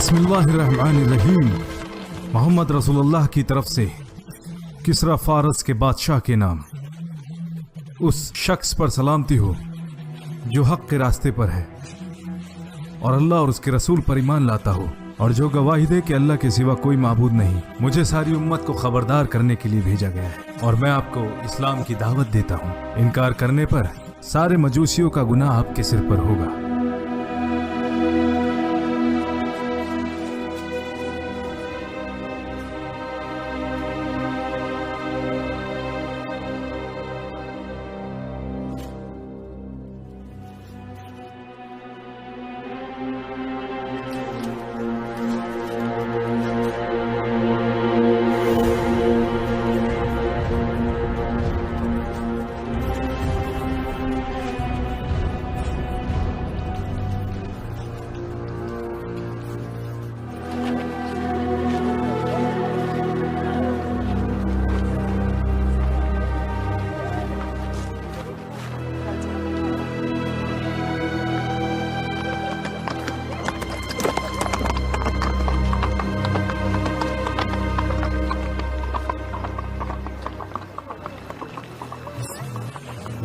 बिस्मिल्लाहिर्रहमानिर्रहीम। मोहम्मद रसूलुल्लाह की तरफ से किसरा फारस के बादशाह के नाम। उस शख्स पर सलामती हो जो हक के रास्ते पर है और अल्लाह और उसके रसूल पर ईमान लाता हो, और जो गवाही दे कि अल्लाह के सिवा कोई माबूद नहीं। मुझे सारी उम्मत को खबरदार करने के लिए भेजा गया है और मैं आपको इस्लाम की दावत देता हूँ। इनकार करने पर सारे मजूसियों का गुनाह आपके सिर पर होगा।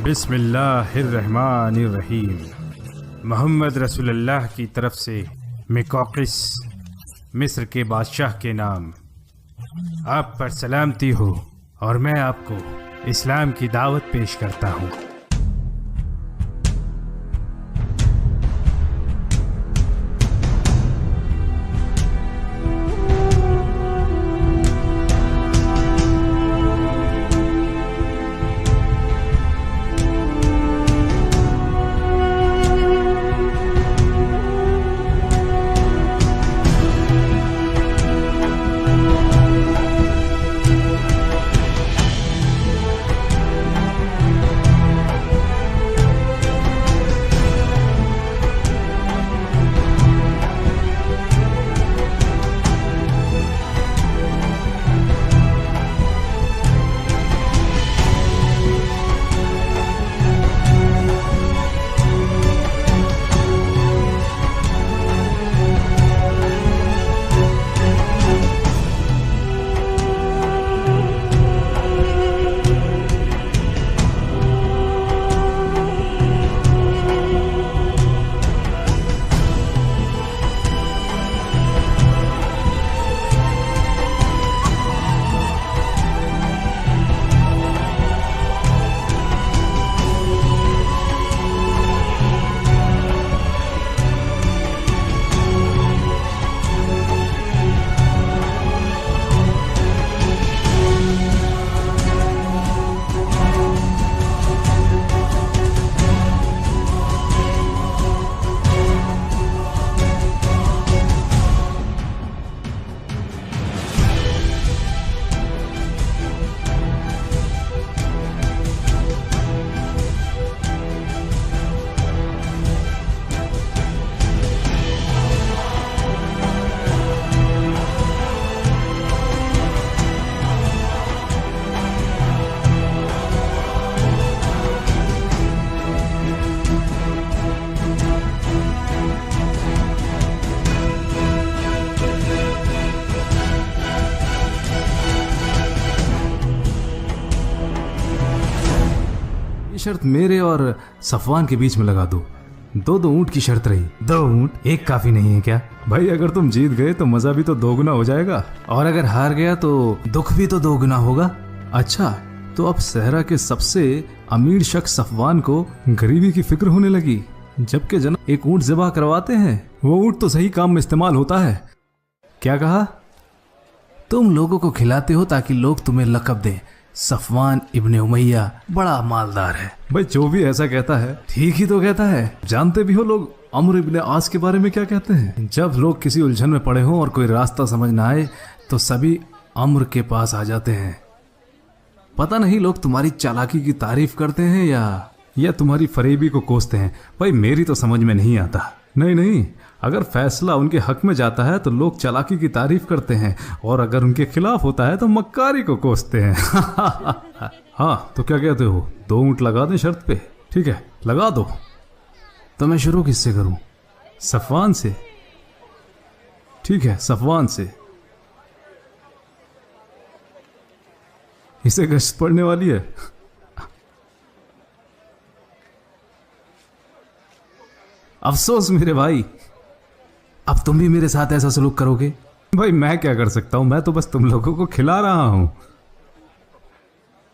बिस्मिल्लाहिर्रहमानिर्रहीम। मोहम्मद रसूलुल्लाह की तरफ से मिकौकिस मिस्र के बादशाह के नाम, आप पर सलामती हो और मैं आपको इस्लाम की दावत पेश करता हूँ। शर्त मेरे और सफवान के बीच में लगा दो। दो ऊंट की शर्त रही। 2 ऊंट, एक काफी नहीं है क्या? भाई अगर तुम जीत गए तो मजा भी तो 2 गुना हो जाएगा, और अगर हार गया तो दुख भी तो 2 गुना होगा। अच्छा, तो अब सहरा के सबसे अमीर शख्स सफवान को गरीबी की फिक्र होने लगी, जबकि जनाब एक ऊंट ज़िबा करवाते हैं। वो ऊंट तो सही काम में इस्तेमाल होता है। क्या कहा? तुम लोगों को खिलाते हो ताकि लोग तुम्हें लक़ब दें। सफवान इब्ने उमैया बड़ा मालदार है। भाई जो भी ऐसा कहता है ठीक ही तो कहता है। जानते भी हो लोग अम्र इब्ने आस के बारे में क्या कहते हैं? जब लोग किसी उलझन में पड़े हों और कोई रास्ता समझ ना आए तो सभी अम्र के पास आ जाते हैं। पता नहीं लोग तुम्हारी चालाकी की तारीफ करते हैं या तुम्हारी फरेबी को कोसते हैं। भाई मेरी तो समझ में नहीं आता। नहीं, अगर फैसला उनके हक में जाता है तो लोग चालाकी की तारीफ करते हैं, और अगर उनके खिलाफ होता है तो मक्कारी को कोसते हैं। हाँ, तो क्या कहते हो? 2 ऊंट लगा दें शर्त पे? ठीक है, लगा दो। तो मैं शुरू किससे करूं? सफवान से? ठीक है, सफवान से। इसे गश्त पड़ने वाली है। अफसोस मेरे भाई, अब तुम भी मेरे साथ ऐसा सलूक करोगे। भाई मैं क्या कर सकता हूं, मैं तो बस तुम लोगों को खिला रहा हूं।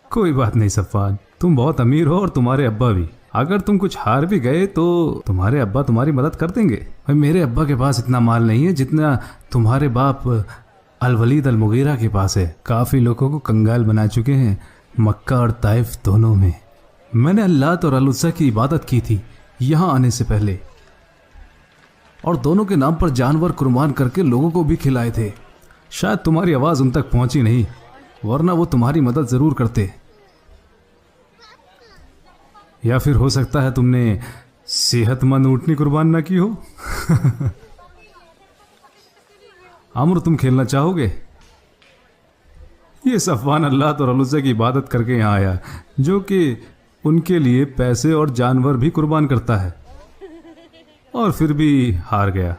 कोई बात नहीं सफवान, तुम बहुत अमीर हो और तुम्हारे अब्बा भी। अगर तुम कुछ हार भी गए तो तुम्हारे अब्बा तुम्हारी मदद कर देंगे। भाई मेरे अब्बा के पास इतना माल नहीं है जितना तुम्हारे बाप अल वलीद अल मुगीरा के पास है। काफी लोगों को कंगाल बना चुके हैं, मक्का और ताइफ दोनों में। मैंने अल्लाह और अल उज़्ज़ा की इबादत की थी यहां आने से पहले, और दोनों के नाम पर जानवर कुर्बान करके लोगों को भी खिलाए थे। शायद तुम्हारी आवाज उन तक पहुंची नहीं, वरना वो तुम्हारी मदद जरूर करते। या फिर हो सकता है तुमने सेहतमंद ऊँटनी कुर्बान ना की हो। अमर, तुम खेलना चाहोगे? ये सफवान अल्लाह और अल-उज़्ज़ा की इबादत करके यहाँ आया, जो कि उनके लिए पैसे और जानवर भी कुर्बान करता है, और फिर भी हार गया।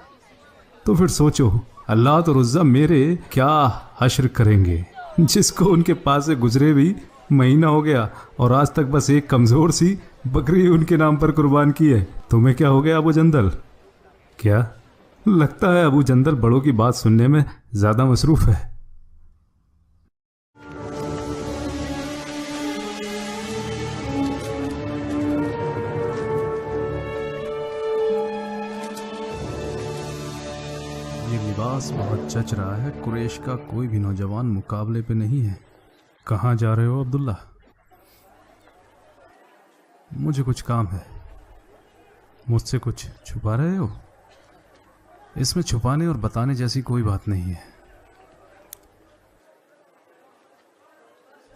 तो फिर सोचो अल्लाह और उज़्ज़ा मेरे क्या हश्र करेंगे, जिसको उनके पास से गुजरे भी महीना हो गया और आज तक बस एक कमजोर सी बकरी उनके नाम पर कुर्बान की है। तुम्हें क्या हो गया अबू जंदल? क्या लगता है अबू जंदल बड़ों की बात सुनने में ज्यादा मसरूफ है। ये लिबास बहुत जच रहा है, कुरैश का कोई भी नौजवान मुकाबले पे नहीं है। कहाँ जा रहे हो अब्दुल्ला? मुझे कुछ काम है। मुझसे कुछ छुपा रहे हो? इसमें छुपाने और बताने जैसी कोई बात नहीं है।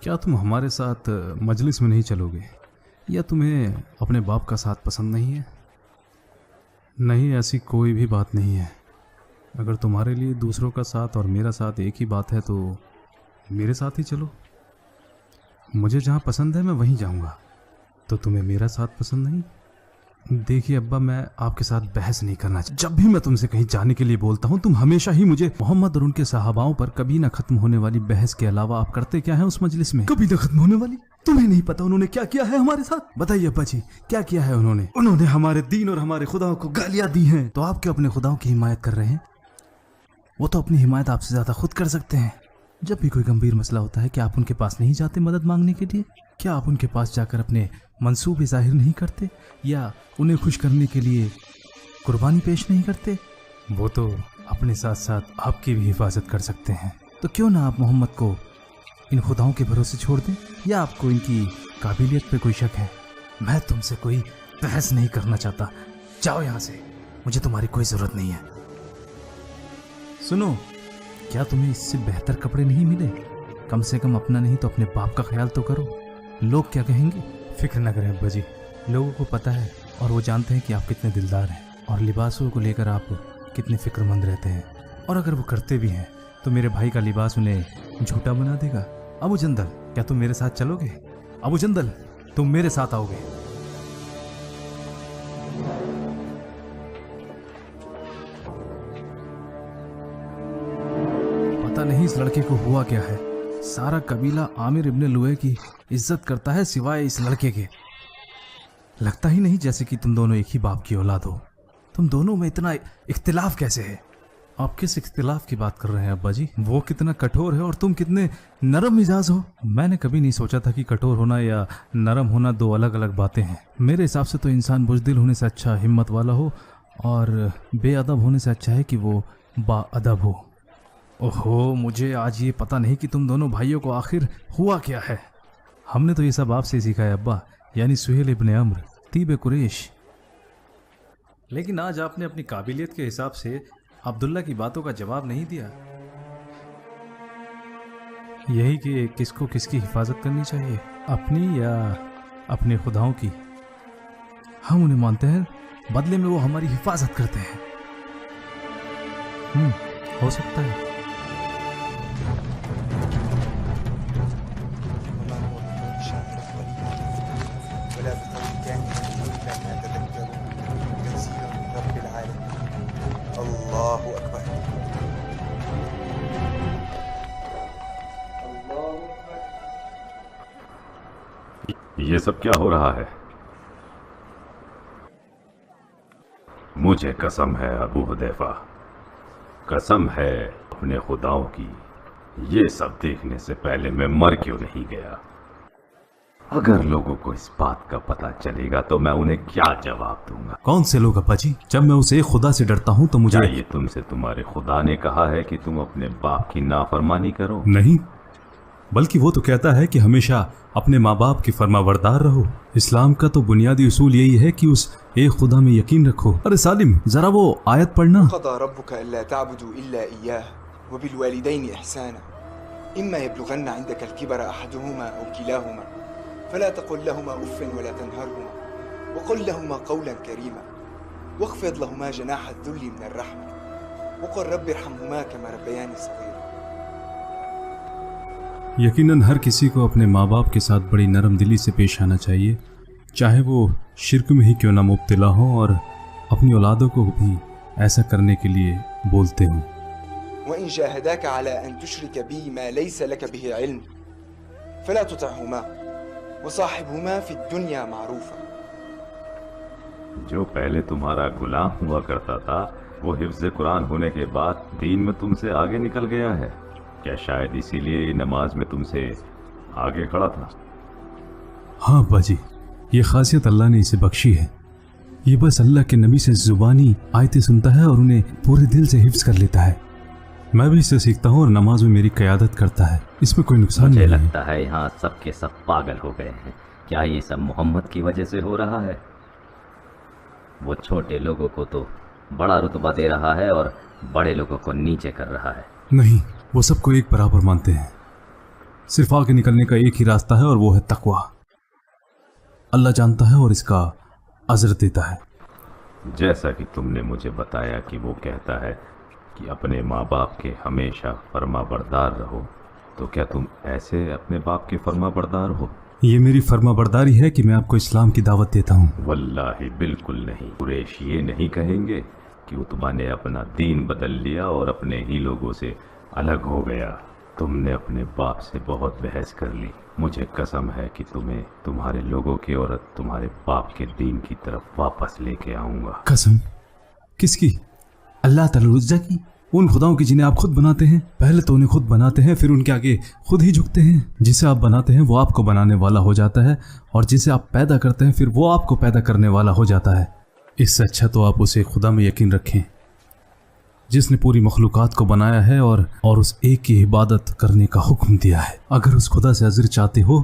क्या तुम हमारे साथ मजलिस में नहीं चलोगे, या तुम्हें अपने बाप का साथ पसंद नहीं है? नहीं, ऐसी कोई भी बात नहीं है। अगर तुम्हारे लिए दूसरों का साथ और मेरा साथ एक ही बात है तो मेरे साथ ही चलो। मुझे जहाँ पसंद है मैं वहीं जाऊँगा। तो तुम्हें मेरा साथ पसंद नहीं? देखिए अब्बा, मैं आपके साथ बहस नहीं करना चाहता। जब भी मैं तुमसे कहीं जाने के लिए बोलता हूँ तुम हमेशा ही मुझे मोहम्मद और उनके सहाबाओं पर कभी ना खत्म होने वाली बहस के अलावा आप करते क्या है उस मजलिस में? कभी ना खत्म होने वाली? तुम्हें नहीं पता उन्होंने क्या किया है हमारे साथ? बताइए अब्बा जी, क्या किया है उन्होंने? उन्होंने हमारे दीन और हमारे खुदाओं को गालियां दी हैं। तो आप क्यों अपने खुदाओं की हिमायत कर रहे हैं? वो तो अपनी हिमायत आपसे ज्यादा खुद कर सकते हैं। जब भी कोई गंभीर मसला होता है क्या आप उनके पास नहीं जाते मदद मांगने के लिए? क्या आप उनके पास जाकर अपने मंसूबे जाहिर नहीं करते, या उन्हें खुश करने के लिए कुर्बानी पेश नहीं करते? वो तो अपने साथ साथ आपकी भी हिफाजत कर सकते हैं। तो क्यों ना आप मोहम्मद को इन खुदाओं के भरोसे छोड़ दें? या आपको इनकी काबिलियत पे कोई शक है? मैं तुमसे कोई बहस नहीं करना चाहता, जाओ यहाँ से, मुझे तुम्हारी कोई जरूरत नहीं है। सुनो, क्या तुम्हें इससे बेहतर कपड़े नहीं मिले? कम से कम अपना नहीं तो अपने बाप का ख्याल तो करो। लोग क्या कहेंगे? फिक्र न करें अब्बा जी, लोगों को पता है और वो जानते हैं कि आप कितने दिलदार हैं और लिबासों को लेकर आप कितने फिक्रमंद रहते हैं। और अगर वो करते भी हैं तो मेरे भाई का लिबास उन्हें झूठा बना देगा। अबू जंदल, क्या तुम मेरे साथ चलोगे? अबू जंदल, तुम मेरे साथ आओगे? पता नहीं इस लड़के को हुआ क्या है, सारा कबीला आमिर इब्ने लुए की इज्जत करता है सिवाय इस लड़के के। लगता ही नहीं जैसे कि तुम दोनों एक ही बाप की औलाद हो। तुम दोनों में इतना इख्तिलाफ कैसे है? आप किस इख्तिलाफ की बात कर रहे हैं अब्बा जी? वो कितना कठोर है और तुम कितने नरम मिजाज हो। मैंने कभी नहीं सोचा था कि कठोर होना या नरम होना दो अलग अलग बातें हैं। मेरे हिसाब से तो इंसान बुज़दिल होने से अच्छा हिम्मत वाला हो, और बेअदब होने से अच्छा है कि वो बाअदब हो। ओहो, मुझे आज ये पता नहीं कि तुम दोनों भाइयों को आखिर हुआ क्या है। हमने तो ये सब आपसे सीखा है अब्बा, यानी सुहेल इब्ने अम्र, तीब कुरैश। लेकिन आज आपने अपनी काबिलियत के हिसाब से अब्दुल्ला की बातों का जवाब नहीं दिया। यही कि किसको किसकी हिफाजत करनी चाहिए, अपनी या अपने खुदाओं की। हम उन्हें मानते हैं, बदले में वो हमारी हिफाजत करते हैं। हो सकता है। अल्लाहु अकबर। ये सब क्या हो रहा है? मुझे कसम है अबू हुदैफा, कसम है अपने खुदाओं की, ये सब देखने से पहले मैं मर क्यों नहीं गया। अगर लोगों को इस बात का पता चलेगा तो मैं उन्हें क्या जवाब दूंगा? कौन से लोग अब्बा जी? जब मैं उसे खुदा से डरता हूँ तो मुझे... क्या ये तुमसे तुम्हारे खुदा ने कहा है कि तुम अपने बाप की नाफरमानी करो? नहीं, बल्कि वो तो कहता है कि हमेशा अपने माँ बाप की फरमाबरदार रहो। इस्लाम का तो बुनियादी उसूल यही है कि उस एक खुदा में यकीन रखो। अरे सालिम, जरा वो आयत पढ़ना। क़ज़ा रब्बुक अल्ला तअबुदू इल्ला इय्याह व बिल वालिदैनि इहसाना इम्मा यब्लुगन्ना इंदका अल-किबरा अहदुहुमा औ किलाहुमा फला तक़ुल लहुमा उफ़्फ़िन वला तन्हरहुमा व क़ुल लहुमा क़ौलन करीमा वख़्फ़िद लहुमा जनाह अज़-ज़ुल्लि मिन ar-रहमा व क़ुल रब्बि इरहमहुमा कमा रब्बयानी सग़ीरा। यकीनन हर किसी को अपने माँ बाप के साथ बड़ी नरम दिली से पेश आना चाहिए, चाहे वो शिर्क में ही क्यों ना मुब्तला हो, और अपनी औलादों को भी ऐसा करने के लिए बोलते हों। वइन जाहदाक अला अन तुश्रिक बी मा लैस लक बिही इल्म फला तुतिअहुमा वसाहिबहुमा फी दुनिया मारूफा। जो पहले तुम्हारा गुलाम हुआ करता था वो हिफ्ज़ कुरान होने के बाद दीन में तुमसे आगे निकल गया है। क्या शायद इसीलिए नमाज में तुमसे आगे खड़ा था? हाँ अब्बा जी, ये खासियत अल्लाह ने इसे बख्शी है। ये बस अल्लाह के नबी से जुबानी आयतें सुनता है और उन्हें पूरे दिल से हिफ्ज कर लेता है। मैं भी इससे सीखता हूँ और नमाज में मेरी क़यादत करता है। इसमें कोई नुकसान नहीं है। मुझे लगता है यहाँ सब के सब पागल हो गए हैं। क्या ये सब मोहम्मद की वजह से हो रहा है? वो छोटे लोगों को तो बड़ा रुतबा दे रहा है और बड़े लोगों को नीचे कर रहा है। नहीं, वो सबको एक बराबर मानते हैं। सिर्फ आगे निकलने का एक ही रास्ता है और वो है तकवा। अल्लाह जानता है और इसका अजर देता है। जैसा कि तुमने मुझे बताया कि वो कहता है कि अपने माँ बाप के हमेशा फर्मा बरदार रहो, तो क्या तुम ऐसे अपने बाप के फर्मा बरदार हो? ये मेरी फर्मा बरदारी है कि मैं आपको इस्लाम की दावत देता हूँ। वल्लाही बिल्कुल नहीं। कुरैश ये नहीं कहेंगे कि उतबा ने अपना दीन बदल लिया और अपने ही लोगों से अलग हो गया। तुमने अपने बाप से बहुत बहस कर ली। मुझे कसम है कि तुम्हें तुम्हारे लोगों के और तुम्हारे बाप के दीन की तरफ वापस लेके आऊंगा। कसम? किसकी? अल्लाह ताला उज़्ज़ा की? उन खुदाओं की जिन्हें आप खुद बनाते हैं। पहले तो उन्हें खुद बनाते हैं, फिर उनके आगे खुद ही झुकते हैं। जिसे आप बनाते हैं वो आपको बनाने वाला हो जाता है, और जिसे आप पैदा करते हैं फिर वो आपको पैदा करने वाला हो जाता है। इससे अच्छा तो आप उसे खुदा में यकीन रखें जिसने पूरी मखलूक़ात को बनाया है और उस एक की इबादत करने का हुक्म दिया है। अगर उस खुदा से अज़र चाहते हो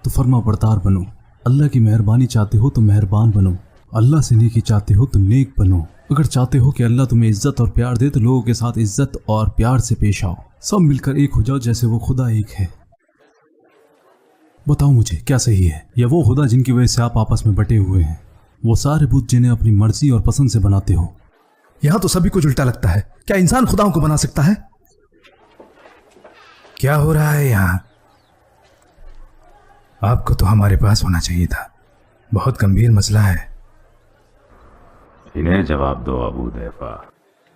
तो फर्मा बरदार बनो। अल्लाह की मेहरबानी चाहते हो तो मेहरबान बनो। अल्लाह से नेकी चाहते हो तो नेक बनो। अगर चाहते हो कि अल्लाह तुम्हें इज्जत और प्यार दे तो लोगों के साथ इज्जत और प्यार से पेश आओ। सब मिलकर एक हो जाओ जैसे वो खुदा एक है। बताओ मुझे क्या सही है? या वो खुदा जिनकी वजह से आप आपस में बटे हुए हैं? वो सारे बुत जिन्हें अपनी मर्जी और पसंद से बनाते हो? यहाँ तो सभी कुछ उल्टा लगता है। क्या इंसान खुदाओं को बना सकता है? क्या हो रहा है यहाँ? आपको तो हमारे पास होना चाहिए था। बहुत गंभीर मसला है। इन्हें जवाब दो अबू हुदैफा।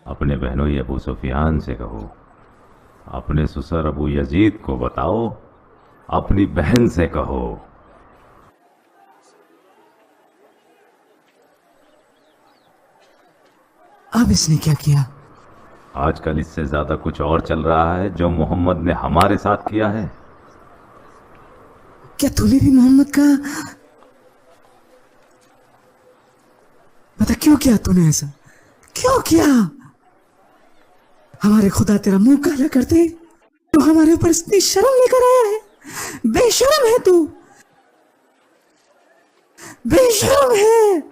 अपने बहनोई अबू सुफियान से कहो, अपने ससुर अबू यजीद को बताओ, अपनी बहन से कहो। अब इसने क्या किया? आजकल इससे ज्यादा कुछ और चल रहा है जो मोहम्मद ने हमारे साथ किया है। क्या तूने भी मोहम्मद का बता? क्यों किया तूने ऐसा? क्यों किया? हमारे खुदा तेरा मुंह काला करते तो हमारे ऊपर इतनी शर्म लेकर आया है। बेशर्म है तू, बेशर्म है।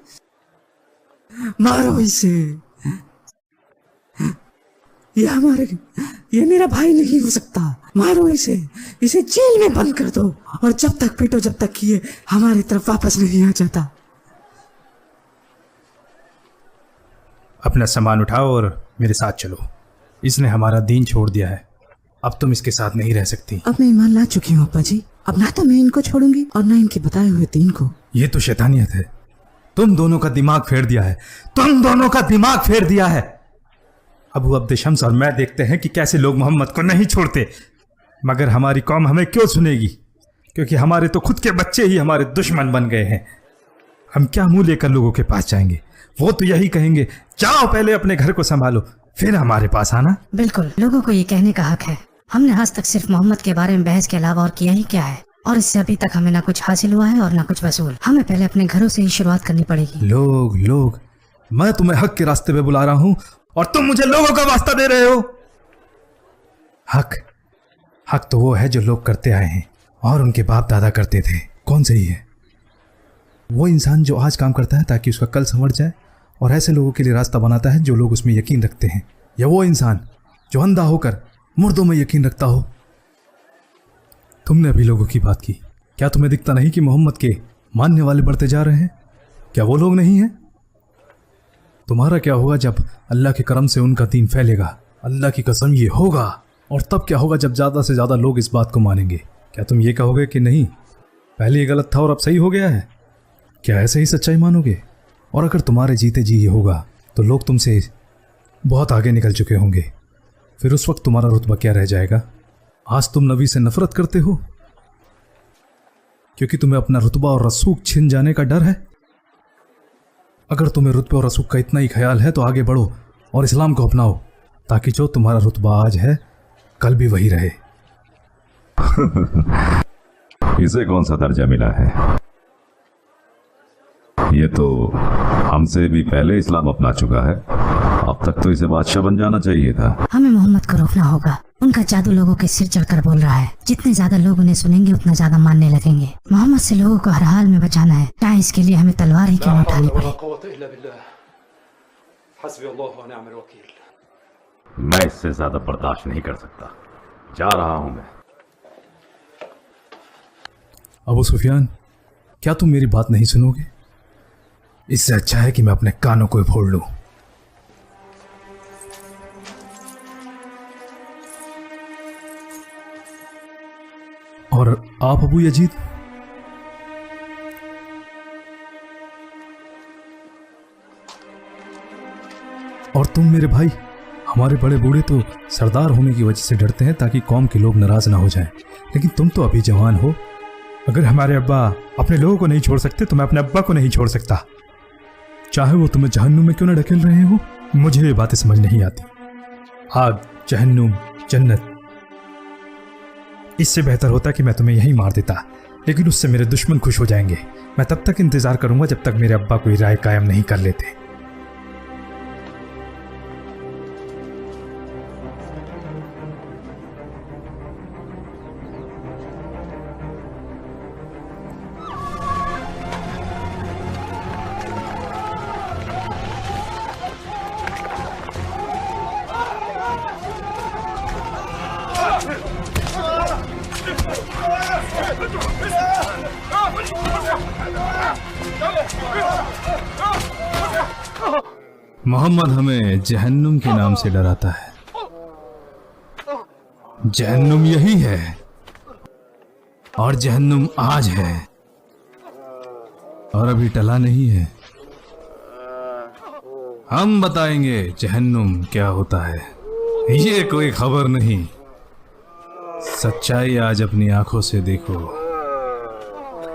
मारो इसे। ये मेरा भाई नहीं हो सकता। मारो इसे जेल में बंद कर दो और जब तक पीटो जब तक ये हमारी तरफ वापस नहीं आ जाता। अपना सामान उठाओ और मेरे साथ चलो। इसने हमारा दीन छोड़ दिया है, अब तुम इसके साथ नहीं रह सकती। अब मैं ईमान ला चुकी हूँ अप्पा जी। अब ना तो मैं इनको छोड़ूंगी और ना इनके बताए हुए दीन को। ये तो शैतानियत है। तुम दोनों का दिमाग फेर दिया है। तुम दोनों का दिमाग फेर दिया है। अबू अब्द शम्स और मैं देखते हैं कि कैसे लोग मोहम्मद को नहीं छोड़ते, मगर हमारी कौम हमें क्यों सुनेगी? क्योंकि हमारे तो खुद के बच्चे ही हमारे दुश्मन बन गए हैं। हम क्या मुंह लेकर लोगों के पास जाएंगे? वो तो यही कहेंगे, जाओ पहले अपने घर को संभालो, फिर हमारे पास आना। बिल्कुल, लोगों को ये कहने का हक है। हमने आज तक सिर्फ मोहम्मद के बारे में बहस के अलावा और किया ही क्या है, और इससे अभी तक हमें ना कुछ हासिल हुआ है और ना कुछ वसूल। हमें पहले अपने घरों से ही शुरुआत करनी पड़ेगी। लोग, मैं तुम्हें हक के रास्ते पे बुला रहा हूं और तुम मुझे लोगों का वास्ता दे रहे हो। हक तो वो है जो लोग करते आए हैं और उनके बाप दादा करते थे। कौन सही है? वो इंसान जो आज काम करता है ताकि उसका कल संवर जाए और ऐसे लोगों के लिए रास्ता बनाता है जो लोग उसमें यकीन रखते हैं, या वो इंसान जो अंधा होकर मुर्दों में यकीन रखता हो? तुमने अभी लोगों की बात की, क्या तुम्हें दिखता नहीं कि मोहम्मद के मानने वाले बढ़ते जा रहे हैं? क्या वो लोग नहीं हैं? तुम्हारा क्या होगा जब अल्लाह के करम से उनका दीन फैलेगा? अल्लाह की कसम ये होगा। और तब क्या होगा जब ज़्यादा से ज़्यादा लोग इस बात को मानेंगे? क्या तुम ये कहोगे कि नहीं, पहले ये गलत था और अब सही हो गया है? क्या ऐसे ही सच्चाई मानोगे? और अगर तुम्हारे जीते जी ये होगा तो लोग तुमसे बहुत आगे निकल चुके होंगे, फिर उस वक्त तुम्हारा रुतबा क्या रह जाएगा? आज तुम नबी से नफरत करते हो क्योंकि तुम्हें अपना रुतबा और रसूख छिन जाने का डर है। अगर तुम्हें रुतबे और रसूख का इतना ही ख्याल है तो आगे बढ़ो और इस्लाम को अपनाओ, ताकि जो तुम्हारा रुतबा आज है कल भी वही रहे। इसे कौन सा दर्जा मिला है? ये तो हमसे भी पहले इस्लाम अपना चुका है। अब तक तो इसे बादशाह बन जाना चाहिए था। हमें मोहम्मद को रोकना होगा। उनका जादू लोगों के सिर चढ़कर बोल रहा है। जितने ज्यादा लोग उन्हें सुनेंगे उतना ज्यादा मानने लगेंगे। मोहम्मद से लोगों को हर हाल में बचाना है, चाहे इसके लिए हमें तलवार ही क्यों न उठानी पड़े। मैं इससे ज्यादा बर्दाश्त नहीं कर सकता। जा रहा हूं मैं। अबू सुफियान, क्या तुम मेरी बात नहीं सुनोगे? इससे अच्छा है कि मैं अपने कानों को फोड़ लूं। और आप अबू यजीद, और तुम मेरे भाई, हमारे बड़े बूढ़े तो सरदार होने की वजह से डरते हैं ताकि कौम के लोग नाराज ना हो जाएं, लेकिन तुम तो अभी जवान हो। अगर हमारे अब्बा अपने लोगों को नहीं छोड़ सकते तो मैं अपने अब्बा को नहीं छोड़ सकता, चाहे वो तुम्हें जहन्नुम में क्यों ना ढकेल रहे हो। मुझे ये बातें समझ नहीं आती। आग, जहन्नुम, जन्नत, इससे बेहतर होता कि मैं तुम्हें यहीं मार देता, लेकिन उससे मेरे दुश्मन खुश हो जाएंगे। मैं तब तक इंतजार करूंगा जब तक मेरे अब्बा कोई राय कायम नहीं कर लेते। मोहम्मद हमें जहन्नुम के नाम से डराता है। जहन्नुम यही है और जहन्नुम आज है और अभी टला नहीं है। हम बताएंगे जहन्नुम क्या होता है। ये कोई खबर नहीं, सच्चाई आज अपनी आंखों से देखो,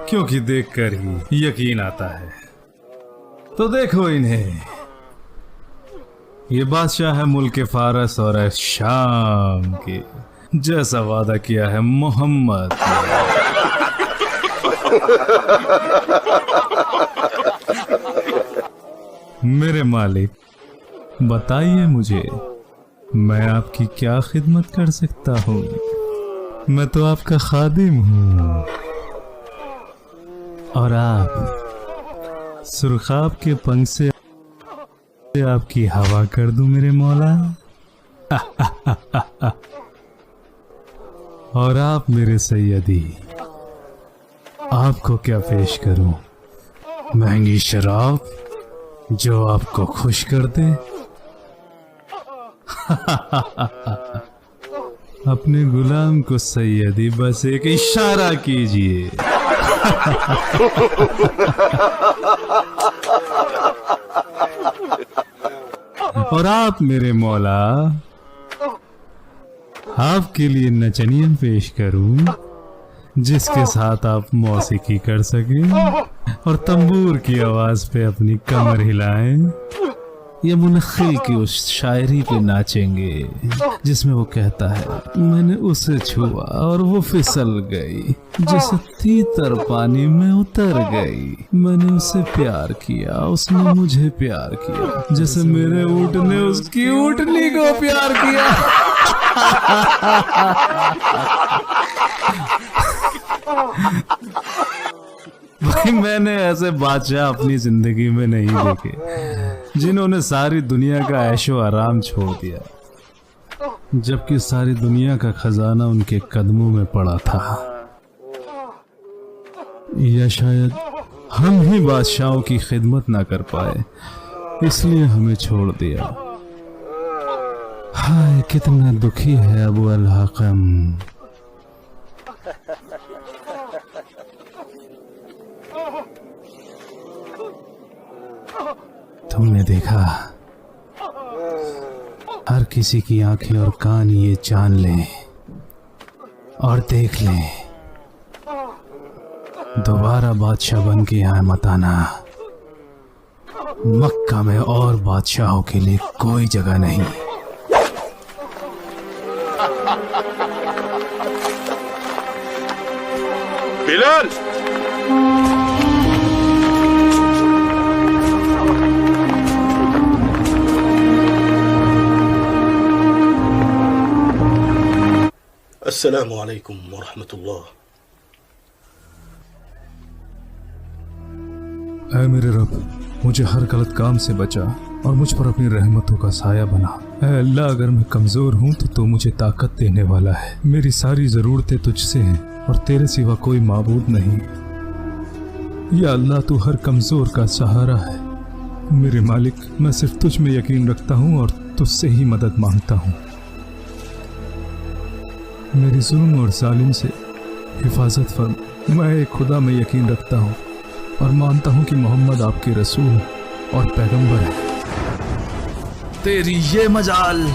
क्योंकि देखकर ही यकीन आता है। तो देखो इन्हें, ये बादशाह है मुल्क फारस और है शाम के, जैसा वादा किया है मोहम्मद मेरे मालिक, बताइए मुझे मैं आपकी क्या खिदमत कर सकता हूँ। मैं तो आपका खादिम हूँ और आप सुरखाब के पंख से आपकी हवा कर दूं मेरे मौला। और आप मेरे सैयदी, आपको क्या पेश करूं? महंगी शराब जो आपको खुश कर दे। अपने गुलाम को सैयदी बस एक इशारा कीजिए। और आप मेरे मौला, आपके लिए नचनियन पेश करूं जिसके साथ आप मौसीकी कर सकें और तंबूर की आवाज पे अपनी कमर हिलाएं। ये मुनख्खिल की उस शायरी पे नाचेंगे जिसमें वो कहता है, मैंने उसे छुआ और वो फिसल गई, जैसे तीतर पानी में उतर गई। मैंने उसे प्यार किया, उसने मुझे प्यार किया, जैसे मेरे ऊँट ने उसकी ऊँटनी को प्यार किया। भाई मैंने ऐसे बादशाह अपनी जिंदगी में नहीं देखे जिन्होंने सारी दुनिया का ऐशो आराम छोड़ दिया, जबकि सारी दुनिया का खजाना उनके कदमों में पड़ा था। या शायद हम ही बादशाहों की खिदमत ना कर पाए, इसलिए हमें छोड़ दिया। हाय कितना दुखी है अबू अल हकम। तुमने देखा, हर किसी की आंखें और कान ये जान लें और देख लें, दोबारा बादशाह बन के यहाँ मत आना। मक्का में और बादशाहों के लिए कोई जगह नहीं। बिलाल! अस्सलामु अलैकुम वरहमतुल्लाह। ऐ मेरे रब, मुझे हर गलत काम से बचा और मुझ पर अपनी रहमतों का साया बना। ऐ अल्लाह, अगर मैं कमजोर हूँ तो तू मुझे ताकत देने वाला है। मेरी सारी जरूरतें तुझसे हैं और तेरे सिवा कोई माबूद नहीं। या अल्लाह, तू हर कमजोर का सहारा है। मेरे मालिक, मैं सिर्फ तुझ में यकीन रखता हूँ और तुझसे ही मदद मांगता हूँ। मेरी जुल्म और जालिम से हिफाजत फरमा। मैं एक खुदा में यकीन रखता हूँ और मानता हूँ कि मोहम्मद आपके रसूल और पैगंबर है। तेरी ये मजाल।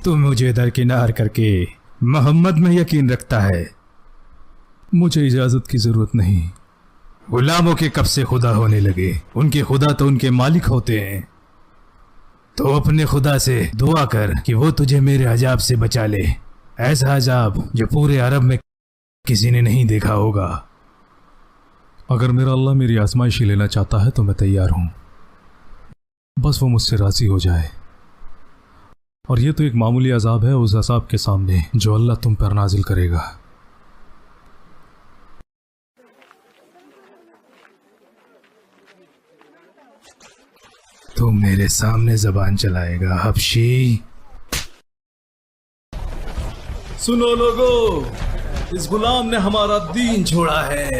तू मुझे दरकिनार करके मोहम्मद में यकीन रखता है। मुझे इजाजत की जरूरत नहीं। गुलामों के कब से खुदा होने लगे? उनके खुदा तो उनके मालिक होते हैं। तो अपने खुदा से दुआ कर कि वो तुझे मेरे अजाब से बचा ले, ऐसा अजाब जो पूरे अरब में किसी ने नहीं देखा होगा। अगर मेरा अल्लाह मेरी आजमाइशी लेना चाहता है तो मैं तैयार हूं, बस वो मुझसे राजी हो जाए। और ये तो एक मामूली अजाब है उस अजाब के सामने जो अल्लाह तुम पर नाजिल करेगा। तू मेरे सामने जबान चलाएगा हबशी। सुनो लोगो, इस गुलाम ने हमारा दीन छोड़ा है।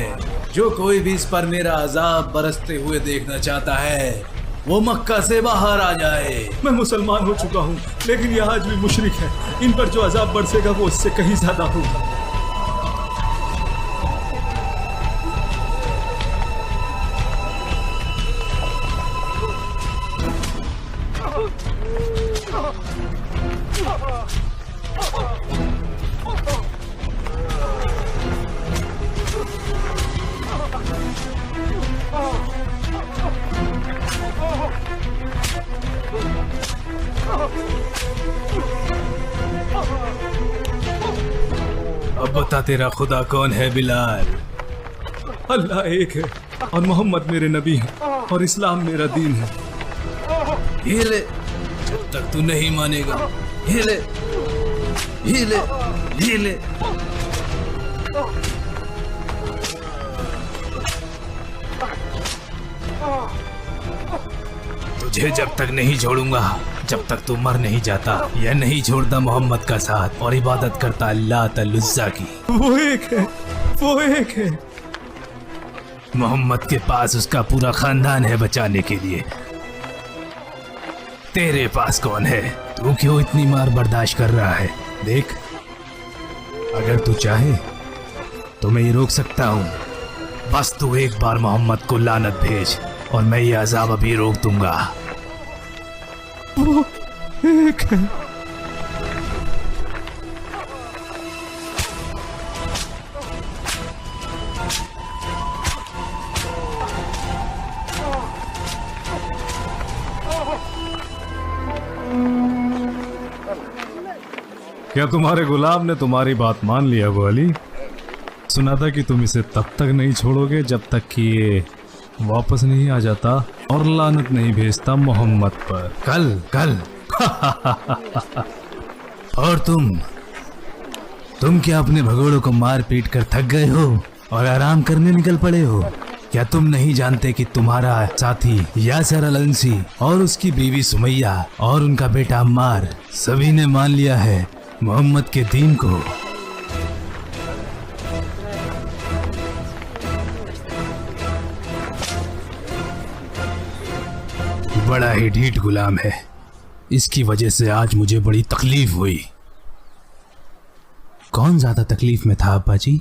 जो कोई भी इस पर मेरा अजाब बरसते हुए देखना चाहता है वो मक्का से बाहर आ जाए। मैं मुसलमान हो चुका हूँ, लेकिन यह आज भी मुशरिक है। इन पर जो अजाब बरसेगा वो इससे कहीं ज्यादा होगा। अब बता तेरा खुदा कौन है बिलाल? अल्लाह एक है और मोहम्मद मेरे नबी है और इस्लाम मेरा दीन है। ये ले, जब तक तू नहीं मानेगा। ये ले, ये ले, ये ले। तुझे जब तक नहीं छोड़ूंगा जब तक तू मर नहीं जाता या नहीं छोड़ता मोहम्मद का साथ और इबादत करता अल्लाह तलुज़्ज़ा की। वो एक है, वो एक है। मोहम्मद के पास उसका पूरा खानदान है बचाने के लिए। तेरे पास कौन है? तू क्यों इतनी मार बर्दाश्त कर रहा है? देख, अगर तू चाहे तो मैं ये रोक सकता हूँ। बस तू एक बार मोहम्मद को लानत भेज और मैं ये अजाब अभी रोक दूंगा। वो एक है। क्या तुम्हारे गुलाम ने तुम्हारी बात मान लिया अबू अली? सुना था कि तुम इसे तब तक नहीं छोड़ोगे जब तक कि ये वापस नहीं आ जाता और लानत नहीं भेजता मोहम्मद पर। कल और तुम क्या अपने भगोड़ों को मार पीट कर थक गए हो और आराम करने निकल पड़े हो? क्या तुम नहीं जानते कि तुम्हारा साथी यासर अल-अंसी और उसकी बीवी सुमैया और उनका बेटा अम्मार सभी ने मान लिया है मोहम्मद के दीन को? बड़ा ही ढीठ गुलाम है। इसकी वजह से आज मुझे बड़ी तकलीफ हुई। कौन ज्यादा तकलीफ में था अब्बा जी?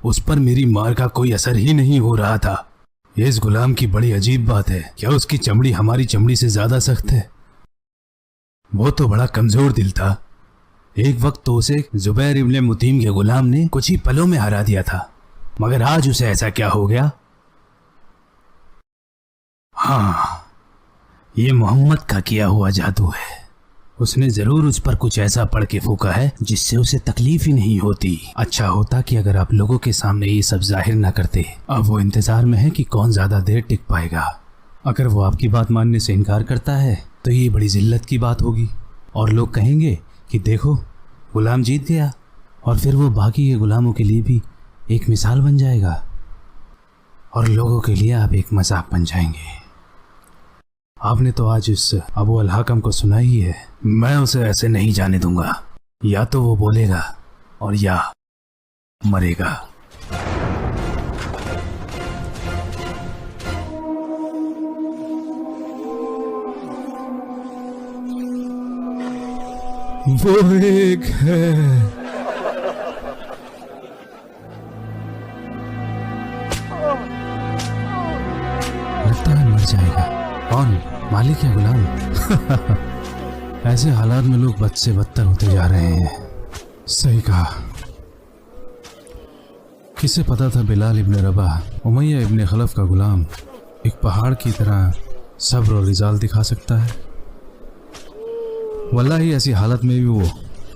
उस पर मेरी मार का कोई असर ही नहीं हो रहा था। इस गुलाम की बड़ी अजीब बात है, क्या उसकी चमड़ी हमारी चमड़ी से ज्यादा सख्त है? वो तो बड़ा कमजोर दिल था। एक वक्त तो उसे जुबैर इब्ने मुतीम के गुलाम ने कुछ ही पलों में हरा दिया था, मगर आज उसे ऐसा क्या हो गया? हाँ, ये मोहम्मद का किया हुआ जादू है। उसने जरूर उस पर कुछ ऐसा पढ़ के फूका है जिससे उसे तकलीफ ही नहीं होती। अच्छा होता कि अगर आप लोगों के सामने ये सब जाहिर ना करते। अब वो इंतजार में है कि कौन ज्यादा देर टिक पाएगा। अगर वो आपकी बात मानने से इनकार करता है तो ये बड़ी जिल्लत की बात होगी और लोग कहेंगे कि देखो गुलाम जीत गया, और फिर वो बाकी के गुलामों के लिए भी एक मिसाल बन जाएगा और लोगों के लिए आप एक मजाक बन जाएंगे। आपने तो आज इस अबू अल हाकम को सुना ही है। मैं उसे ऐसे नहीं जाने दूंगा। या तो वो बोलेगा और या मरेगा। वो एक है। लगता है मर जाएगा। कौन? मालिक या गुलाम? ऐसे हालात में लोग बद से बदतर होते जा रहे हैं। सही कहा। किसे पता था बिलाल इब्ने रबाह, उमैया इब्ने खलफ का गुलाम, एक पहाड़ की तरह सब्र और रिजाल दिखा सकता है। वल्लाही ऐसी हालत में भी वो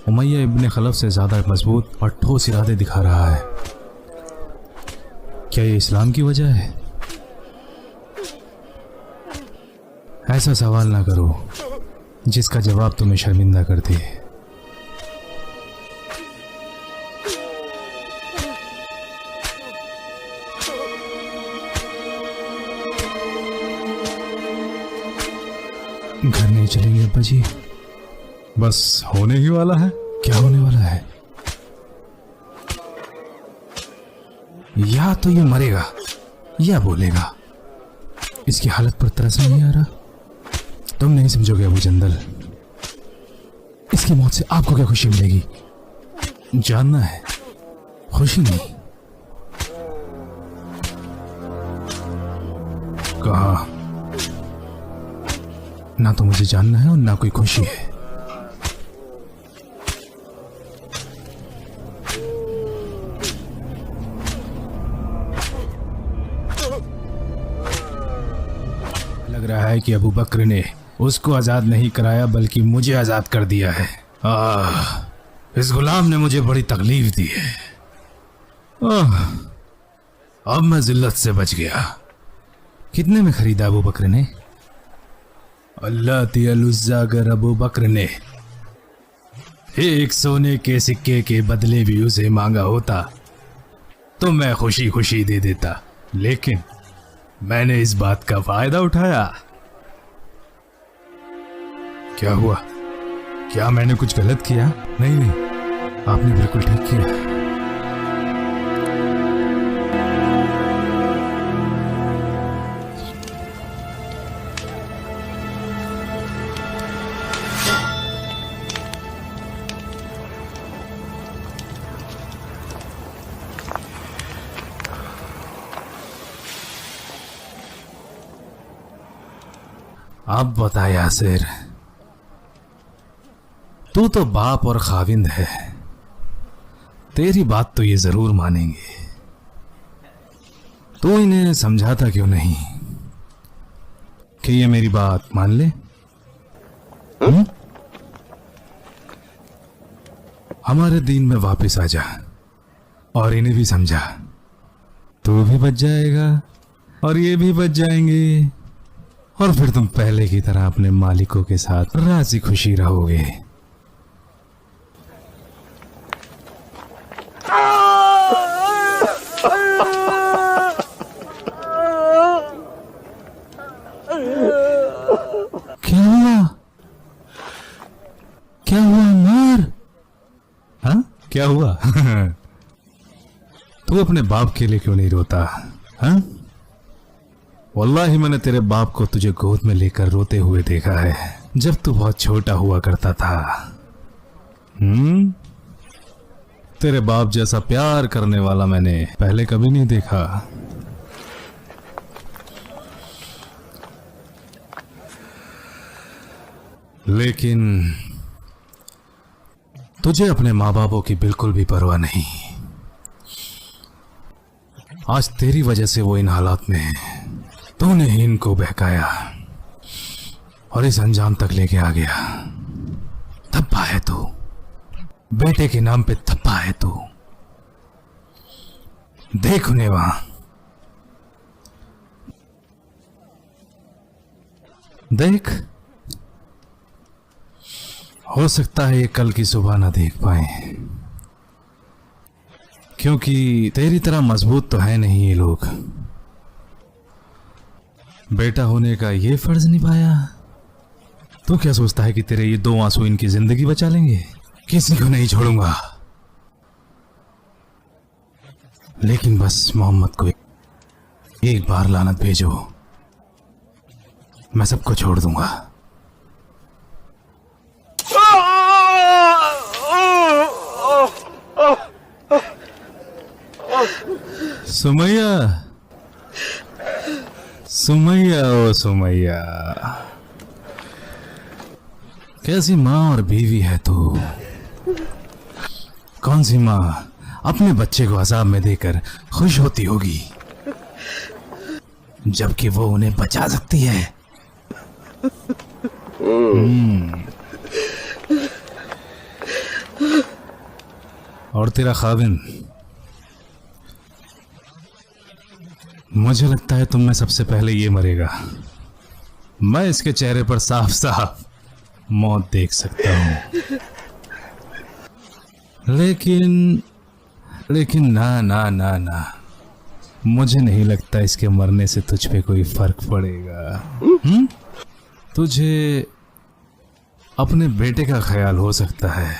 उमैया इब्ने खलफ से ज्यादा मजबूत और ठोस इरादे दिखा रहा है। क्या ये इस्लाम की वजह है? ऐसा सवाल ना करो जिसका जवाब तुम्हें शर्मिंदा कर दे। घर नहीं चलेंगे अब्बा जी? बस होने ही वाला है। क्या होने वाला है? या तो ये मरेगा या बोलेगा। इसकी हालत पर तरस नहीं आ रहा। तुम नहीं समझोगे अबू जंदल, इसकी मौत से आपको क्या खुशी मिलेगी? जानना है, खुशी नहीं। कहा ना तो मुझे जानना है और ना कोई खुशी है। लग रहा है कि अबू बकर ने उसको आजाद नहीं कराया बल्कि मुझे आजाद कर दिया है। इस गुलाम ने मुझे बड़ी तकलीफ दी है। अब मैं जिल्लत से बच गया। कितने में खरीदा अबू बकर ने? अल्लाह तियलुज़्ज़ा अगर अबू बकर ने एक सोने के सिक्के के बदले भी उसे मांगा होता तो मैं खुशी खुशी दे देता, लेकिन मैंने इस बात का फायदा उठाया। क्या हुआ? क्या मैंने कुछ गलत किया? नहीं, आपने बिल्कुल ठीक किया। अब बता यासिर, तू तो बाप और खाविंद है, तेरी बात तो ये जरूर मानेंगे। तू इन्हें समझाता क्यों नहीं कि ये मेरी बात मान ले? हमारे दीन में वापस आ जा और इन्हें भी समझा। तू भी बच जाएगा और ये भी बच जाएंगे, और फिर तुम पहले की तरह अपने मालिकों के साथ राजी खुशी रहोगे। क्या हुआ? क्या हुआ मार? हाँ, क्या हुआ? तू अपने बाप के लिए क्यों नहीं रोता? हाँ, वल्लाही मैंने तेरे बाप को तुझे गोद में लेकर रोते हुए देखा है जब तू बहुत छोटा हुआ करता था। तेरे बाप जैसा प्यार करने वाला मैंने पहले कभी नहीं देखा। लेकिन तुझे अपने माँ बापों की बिल्कुल भी परवाह नहीं। आज तेरी वजह से वो इन हालात में है। तूने ही इनको बहकाया और इस अंजाम तक लेके आ गया। धब्बा है तू, बेटे के नाम पे धब्बा है तू। देख उन्हें वहां, देख। हो सकता है ये कल की सुबह ना देख पाए, क्योंकि तेरी तरह मजबूत तो है नहीं ये लोग। बेटा होने का ये फर्ज निभाया। तू क्या सोचता है कि तेरे ये 2 आंसू इनकी जिंदगी बचा लेंगे? किसी को नहीं छोड़ूंगा, लेकिन बस मोहम्मद को एक बार लानत भेजो, मैं सबको छोड़ दूंगा। सुमैया, सुमैया, ओ सुमैया, कैसी माँ और बीवी है तू? कौन सी माँ अपने बच्चे को अजाब में देकर खुश होती होगी, जबकि वो उन्हें बचा सकती है? और तेरा खाविंद, मुझे लगता है तुम में सबसे पहले ये मरेगा। मैं इसके चेहरे पर साफ साफ मौत देख सकता हूं। लेकिन ना ना ना ना, मुझे नहीं लगता इसके मरने से तुझ पे कोई फर्क पड़ेगा। तुझे अपने बेटे का ख्याल हो सकता है,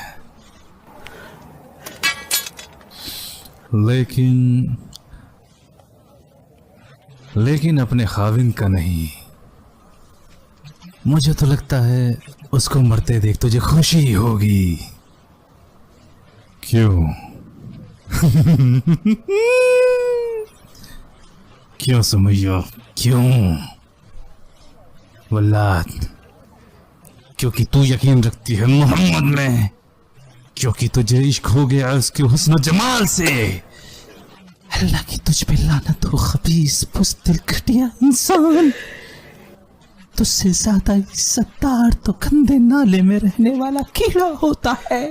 लेकिन अपने खाविंद का नहीं। मुझे तो लगता है उसको मरते देख तुझे खुशी होगी। क्यों? क्यों सुमैया, क्यों? वल्लाद, क्योंकि तू यकीन रखती है मोहम्मद में, क्योंकि तुझे इश्क हो गया उसके हुस्न जमाल से। अल्लाह की तुझ पे लानत हो, खबीस बुज़दिल घटिया इंसान। तुझसे ज्यादा इज्जतदार तो गंदे नाले में रहने वाला कीड़ा होता है।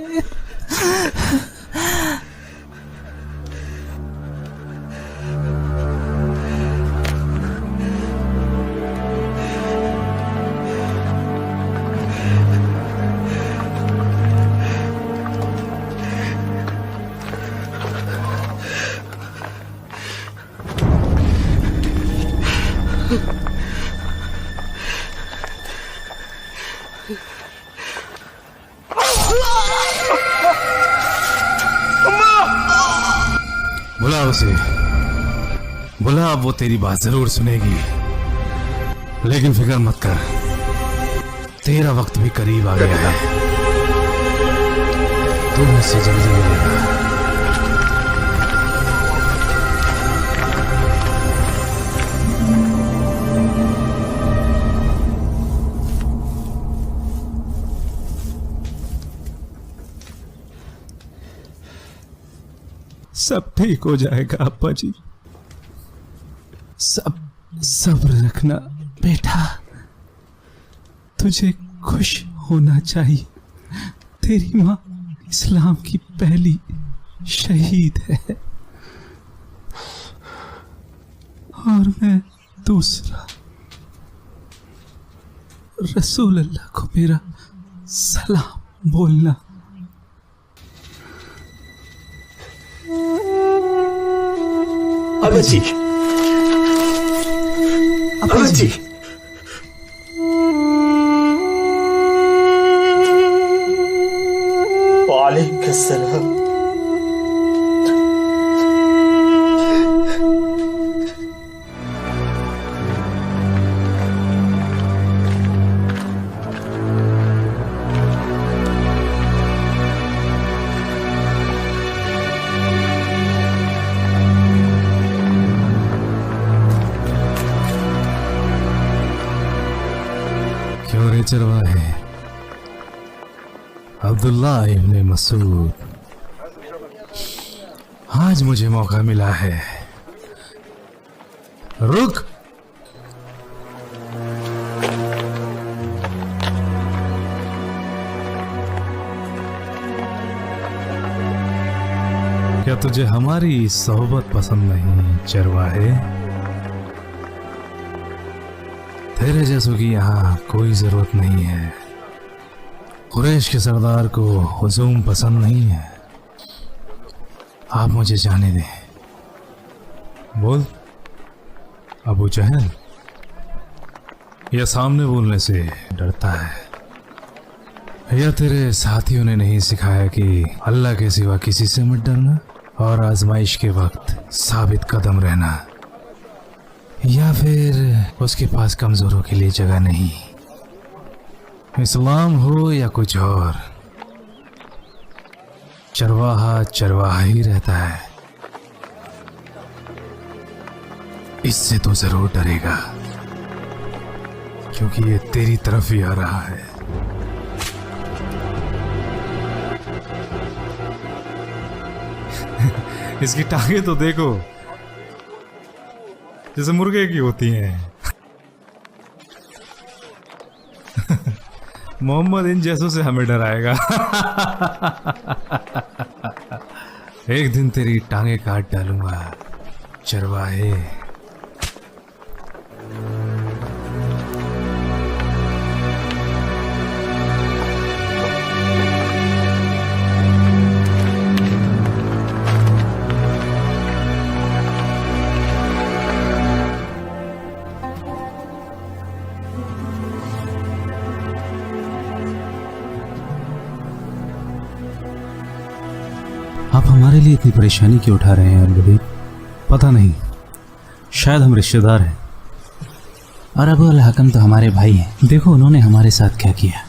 बुला उसे, बुला, अब वो तेरी बात जरूर सुनेगी। लेकिन फिक्र मत कर, तेरा वक्त भी करीब आ गया है। तू मुझसे जल्दी मिलेगा। सब ठीक हो जाएगा अब्बा जी। सब सब्र रखना बेटा, तुझे खुश होना चाहिए। तेरी माँ इस्लाम की पहली शहीद है और मैं दूसरा। रसूल अल्लाह को मेरा सलाम बोलना। अब्बा जी, अब्बा जी, वालेकुम सलाम। क्यों रे चरवाहे? अब्दुल्ला इब्ने मसूद, आज मुझे मौका मिला है। रुक। क्या तुझे हमारी सोहबत पसंद नहीं चरवाहे? तेरे जैसों की यहाँ कोई जरूरत नहीं है। कुरैश के सरदार को हुजूम पसंद नहीं है। आप मुझे जाने दें। बोल अबू जहल, या सामने बोलने से डरता है, या तेरे साथियों ने नहीं सिखाया कि अल्लाह के सिवा किसी से मत डरना और आजमाइश के वक्त साबित कदम रहना, या फिर उसके पास कमजोरों के लिए जगह नहीं। इस्लाम हो या कुछ और, चरवाहा चरवाहा ही रहता है। इससे तो जरूर डरेगा, क्योंकि ये तेरी तरफ ही आ रहा है। इसकी टांगे तो देखो, जैसे मुर्गे की होती हैं। मोहम्मद इन जैसों से हमें डराएगा। एक दिन तेरी टांगे काट डालूंगा चरवाहे। आप हमारे लिए इतनी परेशानी क्यों उठा रहे हैं अल-वलीद? पता नहीं, शायद हम रिश्तेदार हैं। और अबू अल-हकम तो हमारे भाई हैं। देखो उन्होंने हमारे साथ क्या किया।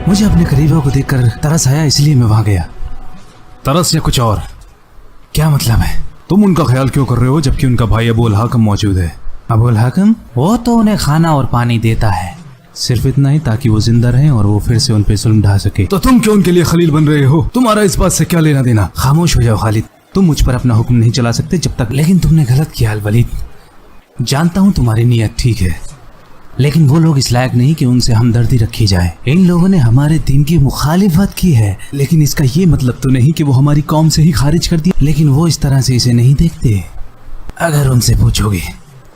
मुझे अपने करीबों को देखकर तरस आया, इसलिए मैं वहां गया। तरस या कुछ और? क्या मतलब है? तुम उनका ख्याल क्यों कर रहे हो जबकि उनका भाई अबू अल-हकम मौजूद है? अबू अल-हकम? वो तो उन्हें खाना और पानी देता है, सिर्फ इतना ही ताकि वो जिंदा रहें और वो फिर से उन पे जुल्म ढा सके। तो तुम क्यों उनके लिए खलील बन रहे हो? तुम्हारा इस बात से क्या लेना देना? खामोश हो जाओ खालिद, तुम मुझ पर अपना हुक्म नहीं चला सकते जब तक। लेकिन तुमने गलत किया अल-वलीद। जानता हूँ तुम्हारी नीयत ठीक है, लेकिन वो लोग इस लायक नहीं कि उनसे हमदर्दी रखी जाए। इन लोगों ने हमारे दीन की मुखालिफत की है, लेकिन इसका ये मतलब तो नहीं कि वो हमारी कौम से ही खारिज कर दिया। लेकिन वो इस तरह से इसे नहीं देखते। अगर उनसे पूछोगे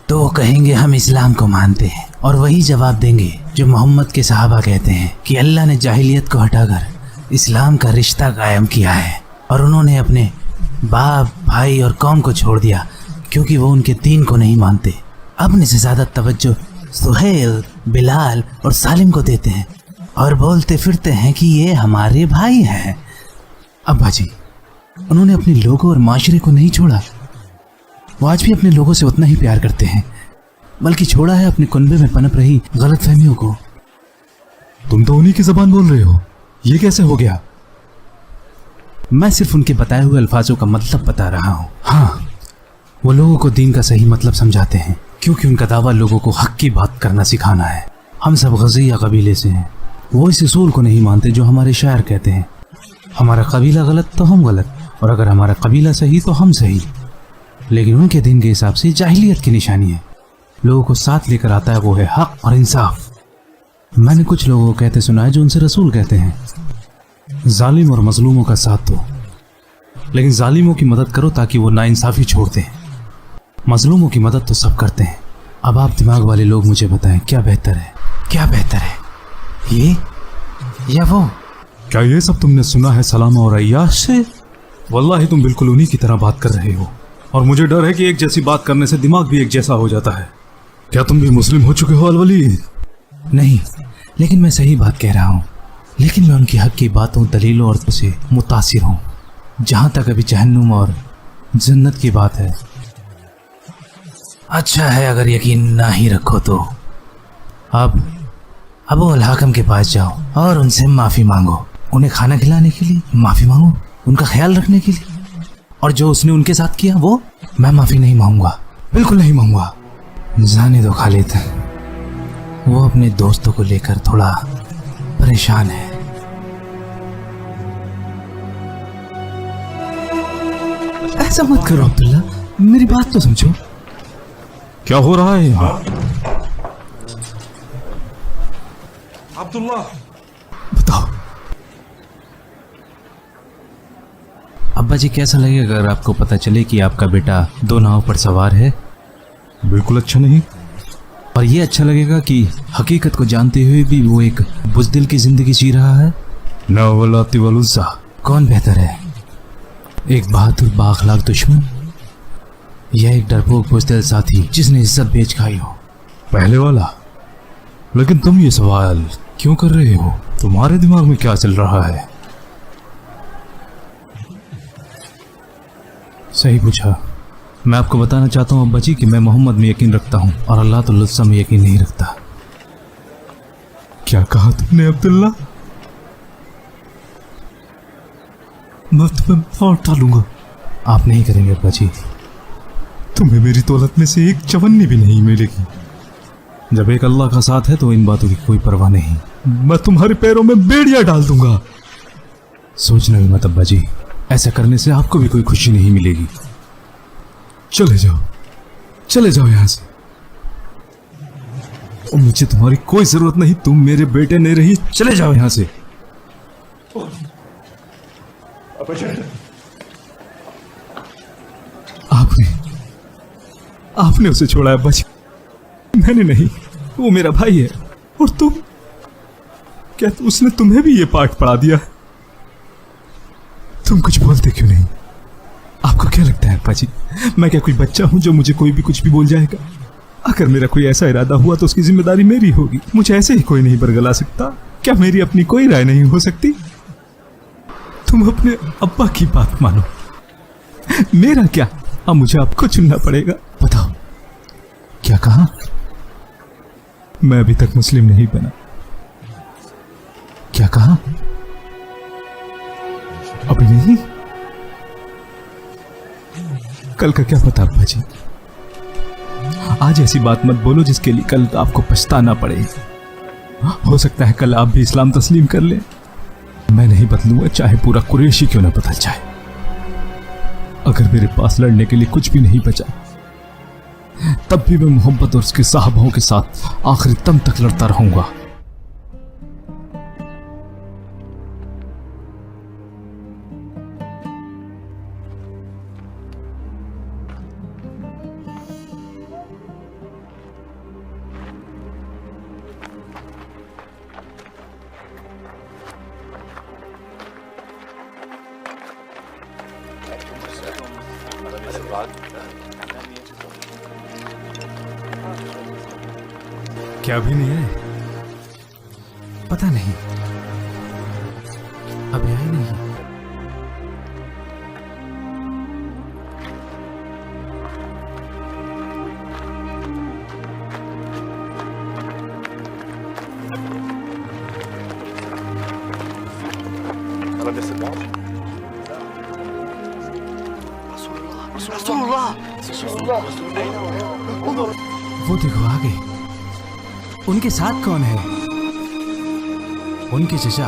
तो वो कहेंगे हम इस्लाम को मानते हैं, और वही जवाब देंगे जो मोहम्मद के सहाबा कहते हैं कि अल्लाह ने जाहिलियत को हटाकर इस्लाम का रिश्ता कायम किया है, और उन्होंने अपने बाप, भाई और कौम को छोड़ दिया क्योंकि वो उनके दीन को नहीं मानते। अपने से ज्यादा तवज्जो सुहेल, बिलाल और सालिम को देते हैं और बोलते फिरते हैं कि ये हमारे भाई हैं। अब्बा जी, उन्होंने अपने लोगों और माशरे को नहीं छोड़ा, वो आज भी अपने लोगों से उतना ही प्यार करते हैं, बल्कि छोड़ा है अपने कुनबे में पनप रही गलतफहमियों को। तुम तो उन्हीं की जबान बोल रहे हो, ये कैसे हो गया? मैं सिर्फ उनके बताए हुए अल्फाजों का मतलब बता रहा हूँ। हाँ, वो लोगों को दीन का सही मतलब समझाते हैं, क्योंकि उनका दावा लोगों को हक की बात करना सिखाना है। हम सब गज़िया कबीले से हैं। वो इस उसूल को नहीं मानते जो हमारे शायर कहते हैं, हमारा कबीला गलत तो हम गलत, और अगर हमारा कबीला सही तो हम सही। लेकिन उनके दिन के हिसाब से जाहिलियत की निशानी है। लोगों को साथ लेकर आता है वो है हक और इंसाफ। मैंने कुछ लोगों को कहते सुना है जो उनसे रसूल कहते हैं, जालिम और मजलूमों का साथ दो, लेकिन जालिमों की मदद करो ताकि वो नाइंसाफी छोड़ दें। मजलूमों की मदद तो सब करते हैं। अब आप दिमाग वाले लोग मुझे बताएं, क्या बेहतर है? क्या बेहतर है, ये या वो? क्या ये सब तुमने सुना है सलामा और अय्याश से? वल्लाही तुम बिल्कुल उन्हीं की तरह बात कर रहे हो, और मुझे डर है कि एक जैसी बात करने से दिमाग भी एक जैसा हो जाता है। क्या तुम भी मुस्लिम हो चुके हो अलवली? नहीं, लेकिन मैं सही बात कह रहा हूँ। लेकिन मैं उनकी हक की बातों, दलीलों और से मुतासिर हूँ। जहाँ तक अभी जहन्नुम और जन्नत की बात है, अच्छा है अगर यकीन ना ही रखो तो अब अबू अल हाकम के पास जाओ और उनसे माफ़ी मांगो। उन्हें खाना खिलाने के लिए माफ़ी मांगो, उनका ख्याल रखने के लिए, और जो उसने उनके साथ किया वो मैं माफ़ी नहीं मांगूंगा, बिल्कुल नहीं मांगूंगा। जाने दो खालिद, वो अपने दोस्तों को लेकर थोड़ा परेशान है। ऐसा मत करो अब्दुल्ला, मेरी बात तो समझो। क्या हो रहा है यहाँ? अब्दुल्ला, बताओ अब्बा जी, कैसा लगेगा अगर आपको पता चले कि आपका बेटा दो नाव पर सवार है? बिल्कुल अच्छा नहीं। और ये अच्छा लगेगा कि हकीकत को जानते हुए भी वो एक बुज़दिल की जिंदगी जी रहा है। ना वलाती वलुज़्ज़ा। कौन बेहतर है, एक बहादुर बाअखलाक दुश्मन या एक डरपोक बुज़दिल साथी जिसने इज्जत बेच खाई हो? पहले वाला। लेकिन तुम ये सवाल क्यों कर रहे हो? तुम्हारे दिमाग में क्या चल रहा है? सही पूछा। मैं आपको बताना चाहता हूँ अब्बा जी कि मैं मोहम्मद में यकीन रखता हूँ और अल्लाह तो लुत्सा में यकीन नहीं रखता। क्या कहा तुमने अब्दुल्ला? मैं तुम्हें मार डालूंगा। आप नहीं करेंगे अब्बा जी। तुम्हें मेरी दौलत में से एक चवन्नी भी नहीं मिलेगी। जब एक अल्लाह का साथ है तो इन बातों की कोई परवाह नहीं। मैं तुम्हारे पैरों में बेड़ियां डाल दूंगा। सोचना भी मत अब्बा जी, ऐसा करने से आपको भी कोई खुशी नहीं मिलेगी। चले जाओ, चले जाओ यहां से। और मुझे तुम्हारी कोई जरूरत नहीं, तुम मेरे बेटे नहीं रही। चले जाओ यहां से। आपने उसे छोड़ा है अब्बा जी, मैंने नहीं। वो मेरा भाई है। और तुम, क्या उसने तुम्हें भी ये पाठ पढ़ा दिया? तुम कुछ बोलते क्यों नहीं? आपको क्या लगता है अब्बा जी, मैं क्या कोई बच्चा हूं जो मुझे कोई भी कुछ भी बोल जाएगा? अगर मेरा कोई ऐसा इरादा हुआ तो उसकी जिम्मेदारी मेरी होगी। मुझे ऐसे ही कोई नहीं बरगला सकता। क्या मेरी अपनी कोई राय नहीं हो सकती? तुम अपने अब्बा की बात मानो, मेरा क्या? अब मुझे आपको चुनना पड़ेगा। बताओ क्या कहा? मैं अभी तक मुस्लिम नहीं बना। क्या कहा? अभी नहीं, कल का क्या पता अब्बा जी। आज ऐसी बात मत बोलो जिसके लिए कल आपको पछताना पड़े। हो सकता है कल आप भी इस्लाम तस्लीम कर लें। मैं नहीं बदलूंगा, चाहे पूरा कुरैशी क्यों ना बदल जाए। अगर मेरे पास लड़ने के लिए कुछ भी नहीं बचा, तब भी मैं मोहब्बत और उसके साहबाओं के साथ आखिरी दम तक लड़ता रहूंगा। क्या भी नहीं है? पता नहीं, अभी आई नहीं। क्या वो देखो आगे, उनके साथ कौन है? उनके चचा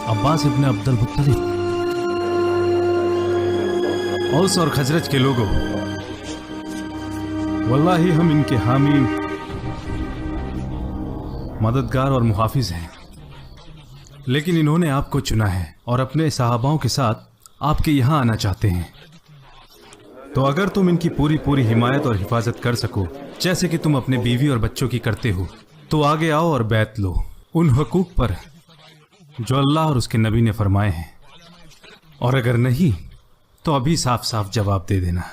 अब्बास इब्न अब्दुल मुत्तलिब। औस और खजरज के लोगों, वल्लाही हम इनके हामी, मददगार और मुहाफिज हैं, लेकिन इन्होंने आपको चुना है और अपने सहाबाओं के साथ आपके यहां आना चाहते हैं। तो अगर तुम इनकी पूरी पूरी हिमायत और हिफाजत कर सको, जैसे कि तुम अपने बीवी और बच्चों की करते हो, तो आगे आओ और बैत लो उन हुकूक पर जो अल्लाह और उसके नबी ने फरमाए हैं। और अगर नहीं तो अभी साफ साफ जवाब दे देना।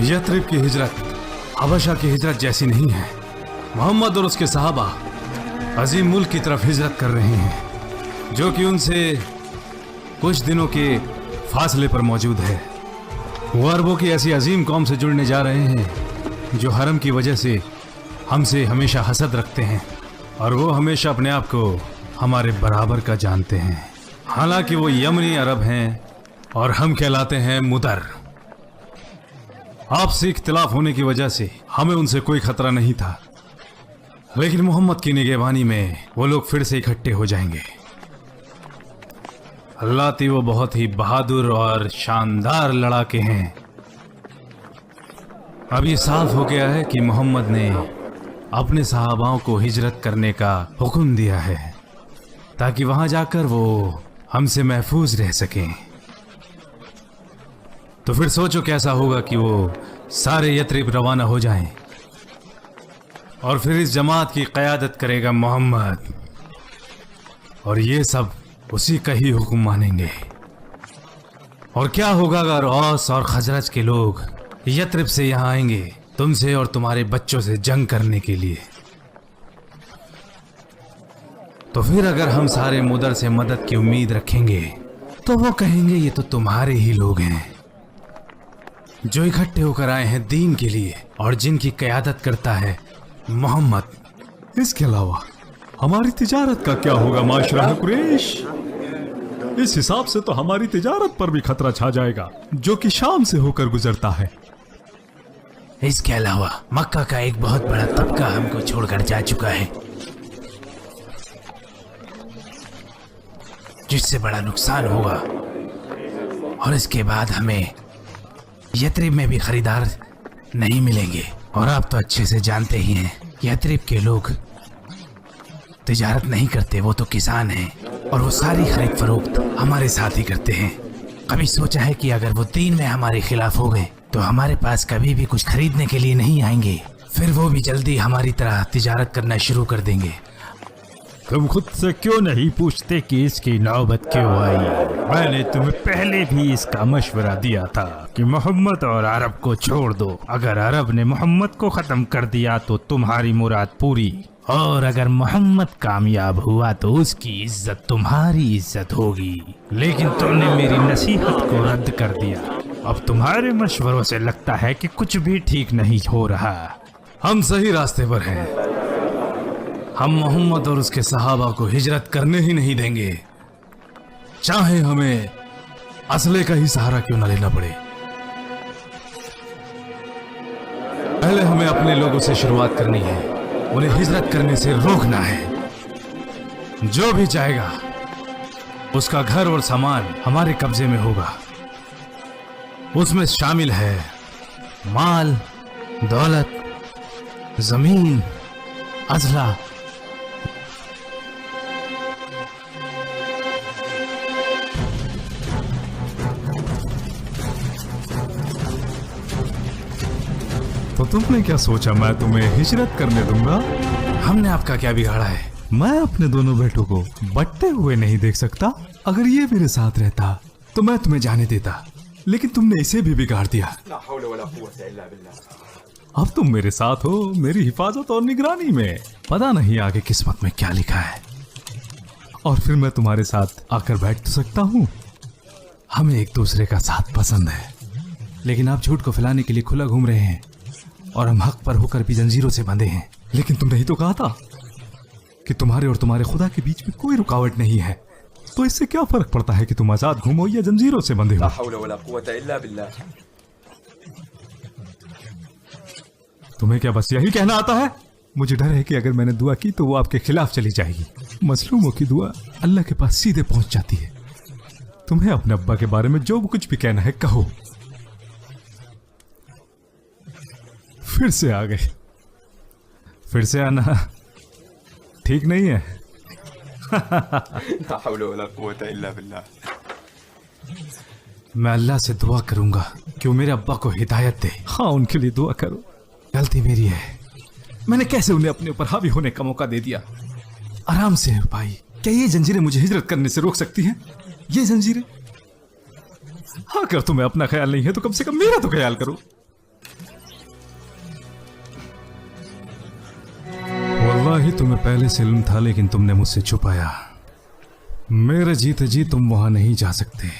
यथरिब की हिजरत हबशा की हिजरत जैसी नहीं है। मोहम्मद और उसके सहाबा अजीम मुल्क की तरफ हिजरत कर रहे हैं, जो कि उनसे कुछ दिनों के फासले पर मौजूद है। वो अरबों की ऐसी अजीम कौम से जुड़ने जा रहे हैं जो हरम की वजह से हमसे हमेशा हसद रखते हैं और वो हमेशा अपने आप को हमारे बराबर का जानते हैं। हालांकि वो यमनी अरब हैं और हम कहलाते हैं मुदर। आपसी इख्तिलाफ होने की वजह से हमें उनसे कोई खतरा नहीं था, लेकिन मोहम्मद की निगहबानी में वो लोग फिर से इकट्ठे हो जाएंगे। अल्लाह ती वो बहुत ही बहादुर और शानदार लड़ाके हैं। अब ये साफ हो गया है कि मोहम्मद ने अपने सहाबाओं को हिजरत करने का हुक्म दिया है ताकि वहां जाकर वो हमसे महफूज रह सकें। तो फिर सोचो कैसा होगा कि वो सारे यथरिब रवाना हो जाएं और फिर इस जमात की क़यादत करेगा मोहम्मद, और ये सब उसी का ही हुक्म मानेंगे। और क्या होगा अगर औस और खजरज के लोग यथरिब से यहाँ आएंगे तुमसे और तुम्हारे बच्चों से जंग करने के लिए? तो फिर अगर हम सारे मुदर से मदद की उम्मीद रखेंगे तो वो कहेंगे ये तो तुम्हारे ही लोग हैं जो इकट्ठे होकर आए हैं दीन के लिए और जिनकी क़यादत करता है मोहम्मद। इसके अलावा हमारी तिजारत का क्या होगा माशरा कुरैश? इस हिसाब से तो हमारी तिजारत पर भी खतरा छा जाएगा जो कि शाम से होकर गुजरता है। इसके अलावा मक्का का एक बहुत बड़ा तबका हमको छोड़कर जा चुका है, जिससे बड़ा नुकसान होगा। और इसके बाद हमें यथरिब में भी खरीदार नहीं मिलेंगे। और आप तो अच्छे से जानते ही हैं यथरिब के लोग तिजारत नहीं करते, वो तो किसान हैं और वो सारी खरीद फरोख्त हमारे साथ ही करते हैं। कभी सोचा है कि अगर वो दीन में हमारे खिलाफ हो गए तो हमारे पास कभी भी कुछ खरीदने के लिए नहीं आएंगे, फिर वो भी जल्दी हमारी तरह तिजारत करना शुरू कर देंगे। तुम खुद से क्यों नहीं पूछते कि इसकी नौबत क्यों आई? मैंने तुम्हें पहले भी इसका मशवरा दिया था कि मोहम्मद और अरब को छोड़ दो। अगर अरब ने मोहम्मद को खत्म कर दिया तो तुम्हारी मुराद पूरी, और अगर मोहम्मद कामयाब हुआ तो उसकी इज्जत तुम्हारी इज्जत होगी। लेकिन तुमने मेरी नसीहत को रद्द कर दिया। अब तुम्हारे मशवरों से लगता है कि कुछ भी ठीक नहीं हो रहा। हम सही रास्ते पर हैं। हम मोहम्मद और उसके सहाबा को हिजरत करने ही नहीं देंगे, चाहे हमें असले का ही सहारा क्यों न लेना पड़े। पहले हमें अपने लोगों से शुरुआत करनी है, उन्हें हिजरत करने से रोकना है। जो भी जाएगा उसका घर और सामान हमारे कब्जे में होगा। उसमें शामिल है माल, दौलत, जमीन, अजला। तो तुमने क्या सोचा मैं तुम्हें हिजरत करने दूंगा? हमने आपका क्या बिगाड़ा है? मैं अपने दोनों बेटों को बटते हुए नहीं देख सकता। अगर ये मेरे साथ रहता तो मैं तुम्हें जाने देता, लेकिन तुमने इसे भी बिगाड़ दिया। ला हौला वला कुव्वता इल्ला बिल्लाह। अब तुम मेरे साथ हो, मेरी हिफाजत और निगरानी में। पता नहीं आगे किस्मत में क्या लिखा है, और फिर मैं तुम्हारे साथ आकर बैठ तो सकता हूँ। हमें एक दूसरे का साथ पसंद है, लेकिन आप झूठ को फैलाने के लिए खुला घूम रहे हैं और हम हक पर होकर भी जंजीरों से बंधे हैं। लेकिन तुमने ही तो कहा था कि तुम्हारे और तुम्हारे खुदा के बीच में कोई रुकावट नहीं है, तो इससे क्या फर्क पड़ता है कि तुम आजाद घूमो या जंजीरों से बंधे ला हो? हौला वला कुव्वता इल्ला बिल्लाह। तुम्हें क्या बस यही कहना आता है? मुझे डर है कि अगर मैंने दुआ की तो वो आपके खिलाफ चली जाएगी। मजलूमों की दुआ अल्लाह के पास सीधे पहुंच जाती है। तुम्हें अपने अब्बा के बारे में जो कुछ भी कहना है कहो। फिर से आ गए। फिर से आना ठीक नहीं है। ला हौला वला कुव्वता इल्ला बिल्लाह। मैं अल्लाह से दुआ करूंगा कि वो मेरे अब्बा को हिदायत दे। हाँ, उनके लिए दुआ करो। गलती मेरी है, मैंने कैसे उन्हें अपने ऊपर हावी होने का मौका दे दिया। आराम से भाई, क्या ये जंजीरें मुझे हिजरत करने से रोक सकती हैं? ये जंजीरें? हाँ, अगर तुम्हें अपना ख्याल नहीं है तो कम से कम मेरा तो ख्याल करो। वल्लाही तुम्हें पहले से इल्म था, लेकिन तुमने मुझसे छुपाया। मेरे जीते जी तुम वहां नहीं जा सकते,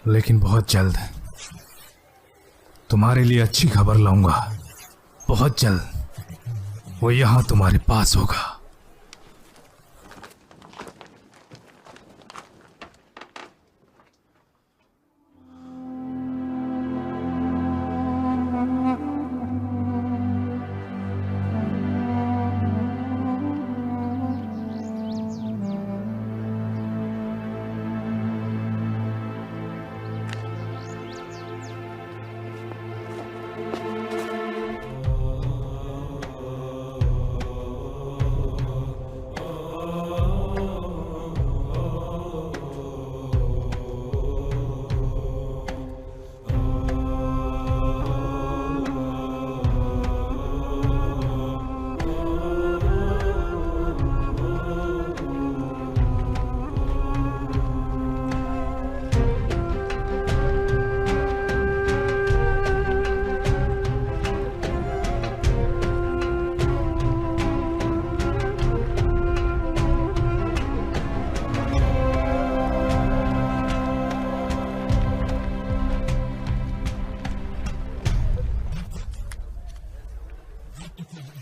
लेकिन बहुत जल्द तुम्हारे लिए अच्छी खबर लाऊंगा। बहुत जल्द वो यहां तुम्हारे पास होगा।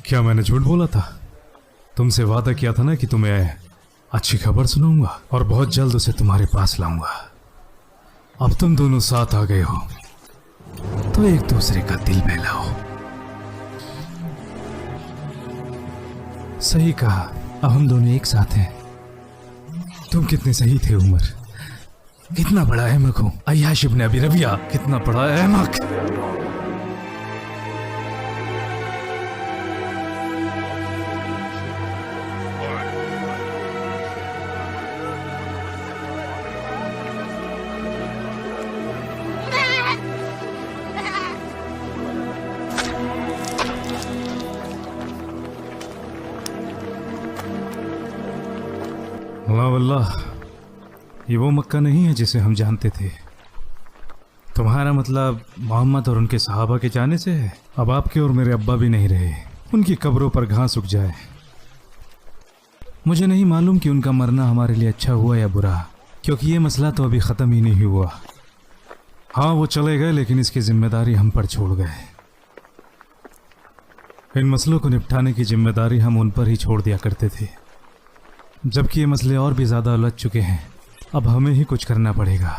क्या मैंने झूठ बोला था? तुमसे वादा किया था ना कि तुम्हें अच्छी खबर सुनाऊंगा और बहुत जल्द उसे तुम्हारे पास लाऊंगा। अब तुम दोनों साथ आ गए हो तो एक दूसरे का दिल बहलाओ। सही कहा, अब हम दोनों एक साथ हैं। तुम कितने सही थे उमर। कितना बड़ा अहमक हूं। अय्याश इब्न अबी रबिया कितना बड़ा अहमक। अल्लाह, ये वो मक्का नहीं है जिसे हम जानते थे। तुम्हारा मतलब मोहम्मद और उनके सहाबा के जाने से है। अब आपके और मेरे अब्बा भी नहीं रहे, उनकी कब्रों पर घास उग जाए। मुझे नहीं मालूम कि उनका मरना हमारे लिए अच्छा हुआ या बुरा, क्योंकि ये मसला तो अभी ख़त्म ही नहीं हुआ। हाँ, वो चले गए, लेकिन इसकी जिम्मेदारी हम पर छोड़ गए। इन मसलों को निपटाने की जिम्मेदारी हम उन पर ही छोड़ दिया करते थे, जबकि ये मसले और भी ज़्यादा उलझ चुके हैं। अब हमें ही कुछ करना पड़ेगा।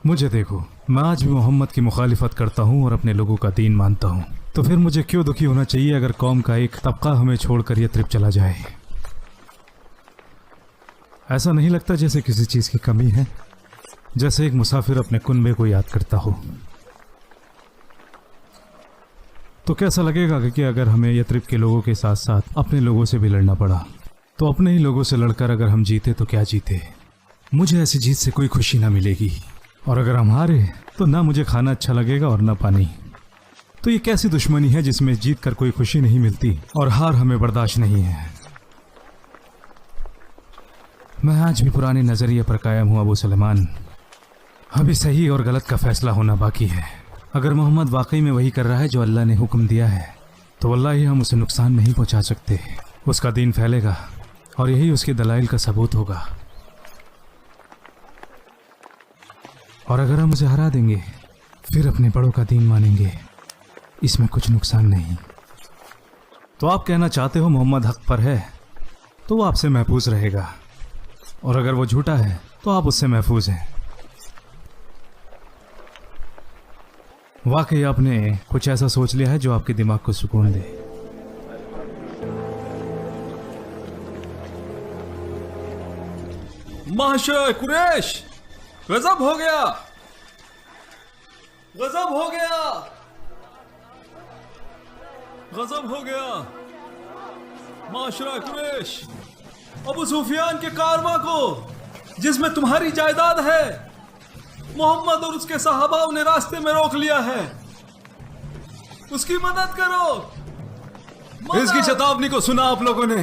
मुझे देखो, मैं आज भी मोहम्मद की मुखालिफत करता हूँ और अपने लोगों का दीन मानता हूँ, तो फिर मुझे क्यों दुखी होना चाहिए अगर कौम का एक तबका हमें छोड़कर यथरिब चला जाए। ऐसा नहीं लगता जैसे किसी चीज की कमी है, जैसे एक मुसाफिर अपने कुनबे को याद करता हो। तो कैसा लगेगा कि अगर हमें यथरिब के लोगों के साथ साथ अपने लोगों से भी लड़ना पड़ा? तो अपने ही लोगों से लड़कर अगर हम जीते तो क्या जीते, मुझे ऐसी जीत से कोई खुशी ना मिलेगी। और अगर हम हारे तो ना मुझे खाना अच्छा लगेगा और ना पानी। तो ये कैसी दुश्मनी है जिसमें जीत कर कोई खुशी नहीं मिलती और हार हमें बर्दाश्त नहीं है। मैं आज भी पुराने नजरिए पर कायम हूँ अबू सलेमान। अभी सही और गलत का फैसला होना बाकी है। अगर मोहम्मद वाकई में वही कर रहा है जो अल्लाह ने हुक्म दिया है तो वल्लाही हम उसे नुकसान नहीं पहुंचा सकते। उसका दीन फैलेगा और यही उसके दलाइल का सबूत होगा। और अगर हम उसे हरा देंगे फिर अपने बड़ों का दीन मानेंगे, इसमें कुछ नुकसान नहीं। तो आप कहना चाहते हो मोहम्मद हक पर है तो वो आपसे महफूज रहेगा, और अगर वो झूठा है तो आप उससे महफूज हैं। वाकई आपने कुछ ऐसा सोच लिया है जो आपके दिमाग को सुकून दे। माशरे कुरैश, गजब हो गया, गजब हो गया, गजब हो गया। माशरा कुरैश, अबू सुफियान के कारवां को जिसमें तुम्हारी जायदाद है, मोहम्मद और उसके सहाबाओं ने रास्ते में रोक लिया है। उसकी मदद करो। इसकी चेतावनी को सुना आप लोगों ने?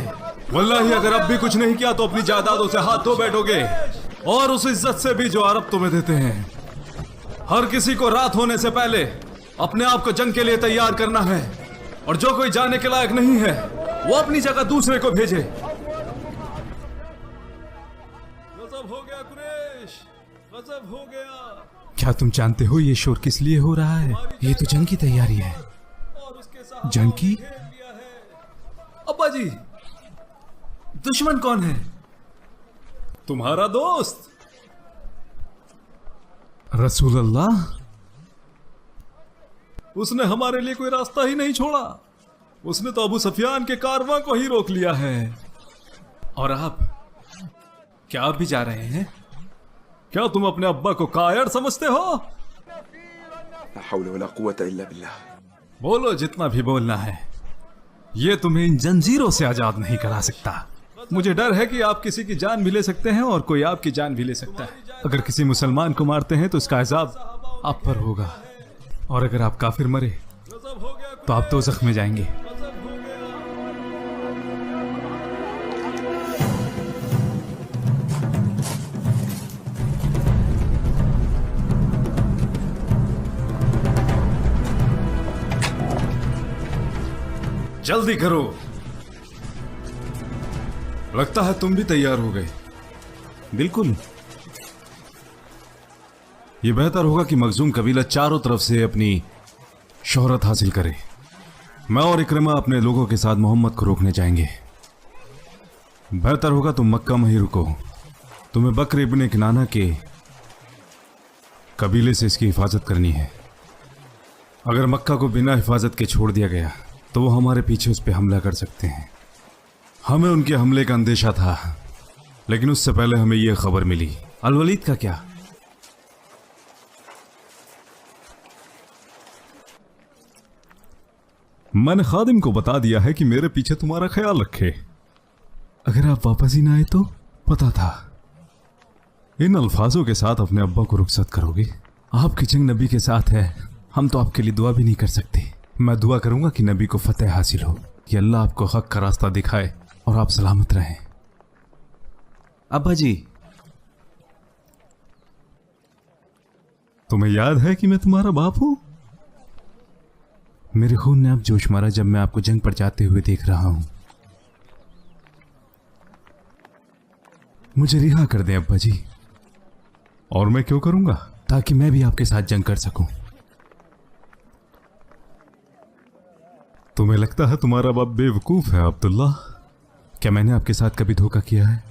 वल्लाही अगर अब भी कुछ नहीं किया तो अपनी जायदादों से हाथ धो बैठोगे, और उस इज्जत से भी जो अरब तुम्हें देते हैं। हर किसी को रात होने से पहले अपने आप को जंग के लिए तैयार करना है, और जो कोई जाने के लायक नहीं है वो अपनी जगह दूसरे को भेजे। गजब हो गया कुरैश, गजब हो गया। क्या तुम जानते हो ये शोर किस लिए हो रहा है? ये तो जंग की तैयारी है। और उसके साथ जंग की? घेर लिया है। अब्बा जी, दुश्मन कौन है? तुम्हारा दोस्त रसूल अल्लाह। उसने हमारे लिए कोई रास्ता ही नहीं छोड़ा। उसने तो अबू सफियान के कारवां को ही रोक लिया है। और आप क्या आप भी जा रहे हैं? क्या तुम अपने अब्बा को कायर समझते हो? ला हौला वला कुव्वता इल्ला बिल्लाह। बोलो जितना भी बोलना है, ये तुम्हें इन जंजीरों से आजाद नहीं करा सकता। मुझे डर है कि आप किसी की जान भी ले सकते हैं और कोई आपकी जान भी ले सकता है। अगर किसी मुसलमान को मारते हैं तो उसका अजाब आप पर होगा, और अगर आप काफिर मरे तो आप दोज़ख में जाएंगे। जल्दी करो। लगता है तुम भी तैयार हो गए। बिल्कुल। ये बेहतर होगा कि मखजूम कबीला चारों तरफ से अपनी शोहरत हासिल करे। मैं और इकरमा अपने लोगों के साथ मोहम्मद को रोकने जाएंगे। बेहतर होगा तुम मक्का में ही रुको। तुम्हें बकर इब्ने किनाना के कबीले से इसकी हिफाजत करनी है। अगर मक्का को बिना हिफाजत के छोड़ दिया गया तो वो हमारे पीछे उस पर हमला कर सकते हैं। हमें उनके हमले का अंदेशा था, लेकिन उससे पहले हमें यह खबर मिली। अल वलीद का क्या? मैंने खादिम को बता दिया है कि मेरे पीछे तुम्हारा ख्याल रखे। अगर आप वापस ही ना आए तो? पता था। इन अल्फाजों के साथ अपने अब्बा को रुखसत करोगे? आपकी जंग नबी के साथ है, हम तो आपके लिए दुआ भी नहीं कर सकते। मैं दुआ करूंगा कि नबी को फतेह हासिल हो, कि अल्लाह आपको हक का रास्ता दिखाए और आप सलामत रहें। अब्बा जी, तुम्हें याद है कि मैं तुम्हारा बाप हूं? मेरे खून ने अब जोश मारा जब मैं आपको जंग पर जाते हुए देख रहा हूं। मुझे रिहा कर दें अब्बा जी। और मैं क्यों करूंगा? ताकि मैं भी आपके साथ जंग कर सकूं। तुम्हें लगता है तुम्हारा बाप बेवकूफ है अब्दुल्ला? क्या मैंने आपके साथ कभी धोखा किया है?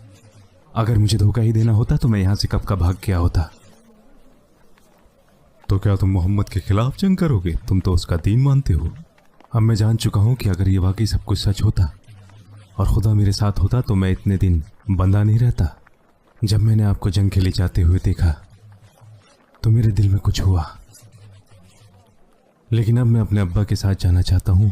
अगर मुझे धोखा ही देना होता तो मैं यहां से कब का भाग गया होता। तो क्या तुम मोहम्मद के खिलाफ जंग करोगे? तुम तो उसका दीन मानते हो। अब मैं जान चुका हूं कि अगर ये वाकई सब कुछ सच होता और खुदा मेरे साथ होता तो मैं इतने दिन बंदा नहीं रहता। जब मैंने आपको जंग के लिए जाते हुए देखा तो मेरे दिल में कुछ हुआ, लेकिन अब मैं अपने अब्बा के साथ जाना चाहता हूँ।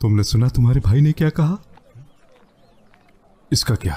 तुमने सुना तुम्हारे भाई ने क्या कहा? इसका क्या?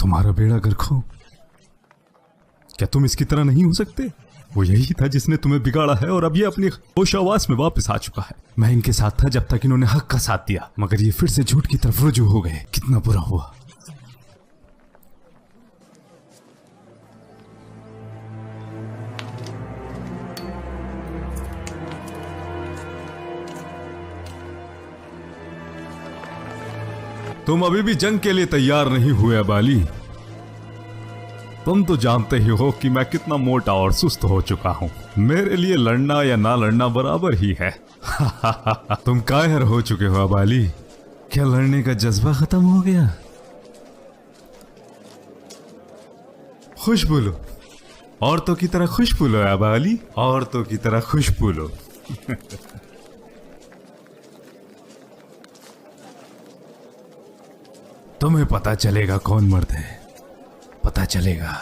तुम्हारा बेड़ा गर्क हो, क्या तुम इसकी तरह नहीं हो सकते? वो यही था जिसने तुम्हें बिगाड़ा है और अब ये अपनी होश-ओ-हवास में वापस आ चुका है। मैं इनके साथ था जब तक इन्होंने हक का साथ दिया, मगर ये फिर से झूठ की तरफ रुजू हो गए। कितना बुरा हुआ। तुम अभी भी जंग के लिए तैयार नहीं हुए अबाली। तुम तो जानते ही हो कि मैं कितना मोटा और सुस्त हो चुका हूँ। मेरे लिए लड़ना या ना लड़ना बराबर ही है। तुम कायर हो चुके हो अबाली। क्या लड़ने का जज्बा खत्म हो गया? खुश बोलो, औरतों की तरह खुश बोलो अबाली, औरतों की तरह खुश बोलो। तुम्हें पता चलेगा कौन मर्द है, पता चलेगा।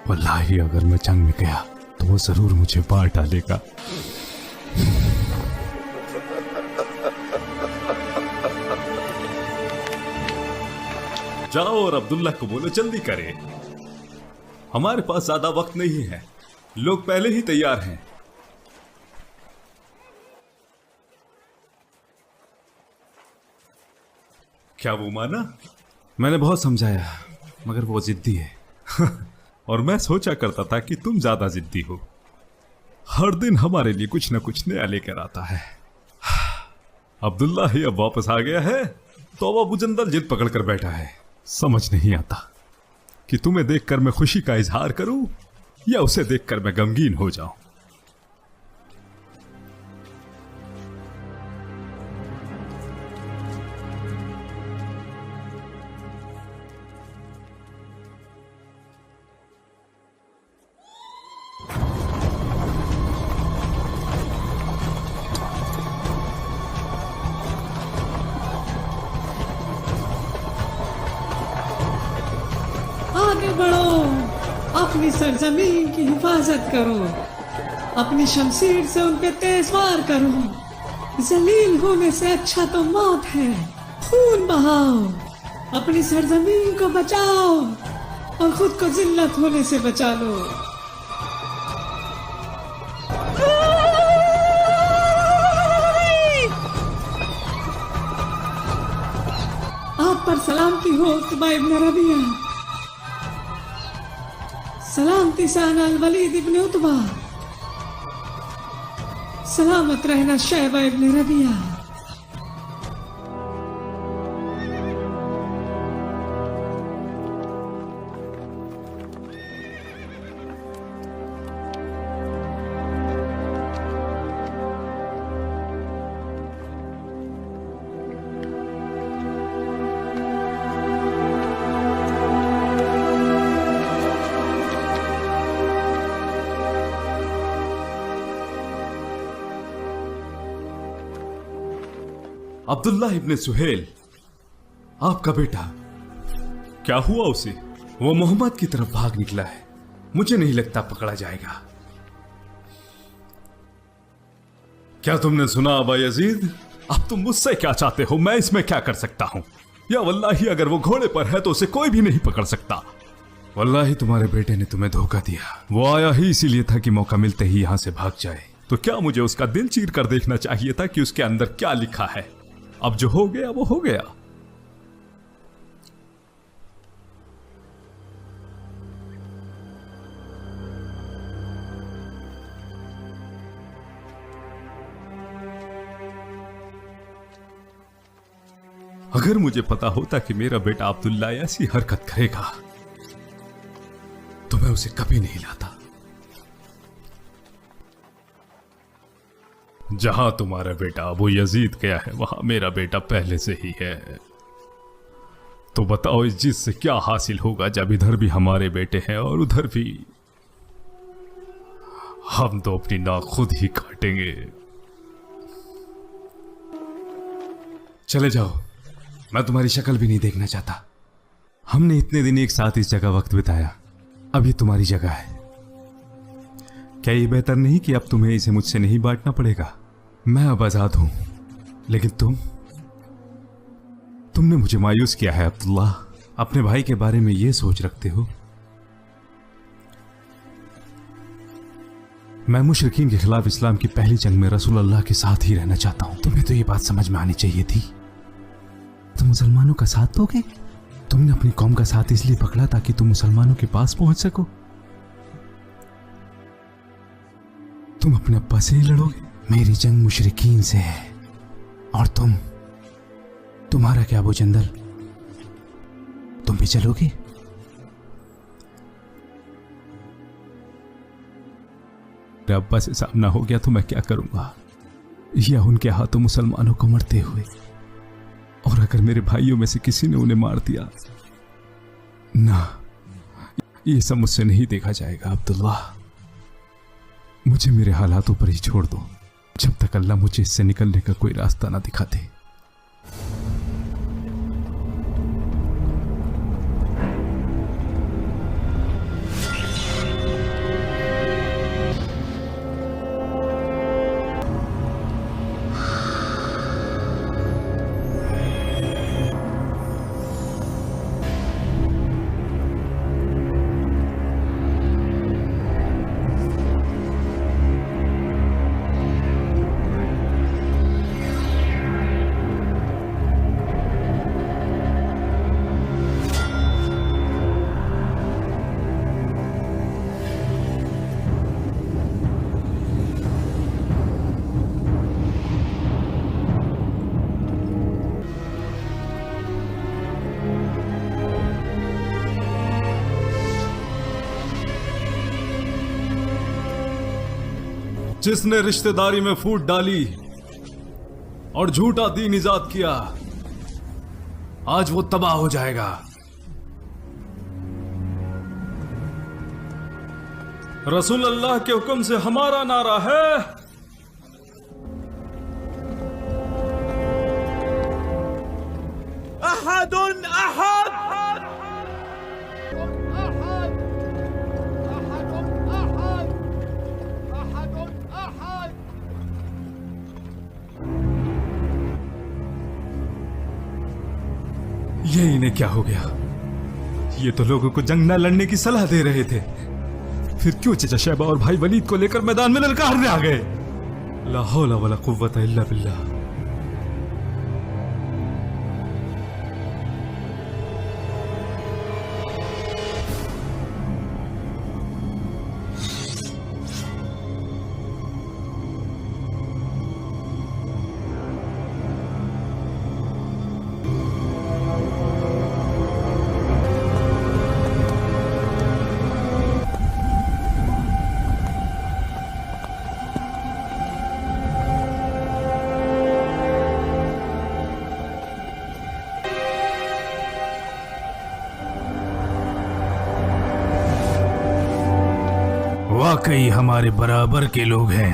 वल्लाही अगर मैं जंग में गया तो वो जरूर मुझे मार डालेगा। जाओ और अब्दुल्ला को बोलो जल्दी करे। हमारे पास ज्यादा वक्त नहीं है, लोग पहले ही तैयार हैं। क्या वो माना? मैंने बहुत समझाया मगर वो जिद्दी है। और मैं सोचा करता था कि तुम ज्यादा जिद्दी हो। हर दिन हमारे लिए कुछ न कुछ नया लेकर आता है। अब्दुल्ला ही अब वापस आ गया है तो अब अबू जंदल जिद पकड़ कर बैठा है। समझ नहीं आता कि तुम्हें देखकर मैं खुशी का इजहार करूं या उसे देखकर मैं गमगीन हो जाऊं। आगे बढ़ो, अपनी सरजमीन की हिफाजत करो, अपनी शमशीर से उन पे तेज वार करो। जलील होने से अच्छा तो मौत है। खून बहाओ, अपनी सरजमीन को बचाओ और खुद को जिल्लत होने से बचा लो। आप पर सलामती हो उतबा इब्न रबिया। सलामती सान अल वलीद इब्न उतबा। सलामत रहना शैबा इब्न रबिया। अब्दुल्ला इब्न सुहेल, आपका बेटा, क्या हुआ उसे? वो मोहम्मद की तरफ भाग निकला है। मुझे नहीं लगता पकड़ा जाएगा। क्या तुमने सुना अबा यजीद? अब तुम मुझसे क्या चाहते हो? मैं इसमें क्या कर सकता हूं? या वल्लाही अगर वो घोड़े पर है तो उसे कोई भी नहीं पकड़ सकता। वल्लाही तुम्हारे बेटे ने तुम्हें धोखा दिया। वो आया ही इसीलिए था कि मौका मिलते ही यहां से भाग जाए। तो क्या मुझे उसका दिल चीर कर देखना चाहिए था कि उसके अंदर क्या लिखा है? अब जो हो गया वो हो गया। अगर मुझे पता होता कि मेरा बेटा अब्दुल्ला ऐसी हरकत करेगा तो मैं उसे कभी नहीं लाता। जहां तुम्हारा बेटा अबू यजीद गया है वहां मेरा बेटा पहले से ही है। तो बताओ इस जिद से क्या हासिल होगा जब इधर भी हमारे बेटे हैं और उधर भी। हम तो अपनी नाक खुद ही काटेंगे। चले जाओ, मैं तुम्हारी शक्ल भी नहीं देखना चाहता। हमने इतने दिन एक साथ इस जगह वक्त बिताया, अब ये तुम्हारी जगह है। क्या ये बेहतर नहीं कि अब तुम्हें इसे मुझसे नहीं बांटना पड़ेगा? मैं अब आजाद हूं, लेकिन तुमने मुझे मायूस किया है अब्दुल्ला। अपने भाई के बारे में ये सोच रखते हो? मैं मुशरिकीन के खिलाफ इस्लाम की पहली जंग में रसूल अल्लाह के साथ ही रहना चाहता हूं। तुम्हें तो ये बात समझ में आनी चाहिए थी। तुम मुसलमानों का साथ दोगे? तुमने अपनी कौम का साथ इसलिए पकड़ा ताकि तुम मुसलमानों के पास पहुंच सको। तुम अपने अब्बा से ही लड़ोगे। मेरी जंग मुशरिकीन से है, और तुम्हारा क्या अबू जंदल, तुम भी चलोगे? मेरे अब्बा से सामना हो गया तो मैं क्या करूंगा, या उनके हाथों मुसलमानों को मरते हुए। और अगर मेरे भाइयों में से किसी ने उन्हें मार दिया ना, ये सब मुझसे नहीं देखा जाएगा अब्दुल्ला। मुझे मेरे हालातों पर ही छोड़ दो, जब तक अल्लाह मुझे इससे निकलने का कोई रास्ता ना दिखा दे। जिसने रिश्तेदारी में फूट डाली और झूठा दीन इजाद किया, आज वो तबाह हो जाएगा। रसूल अल्लाह के हुक्म से हमारा नारा है, अहदुन अहद। ये इन्हें क्या हो गया? ये तो लोगों को जंग न लड़ने की सलाह दे रहे थे, फिर क्यों चचा शैबा और भाई वलीद को लेकर मैदान में ललकारने आ गए? ला हौला वला कुव्वता इल्ला बिल्लाह। वाकई हमारे बराबर के लोग हैं।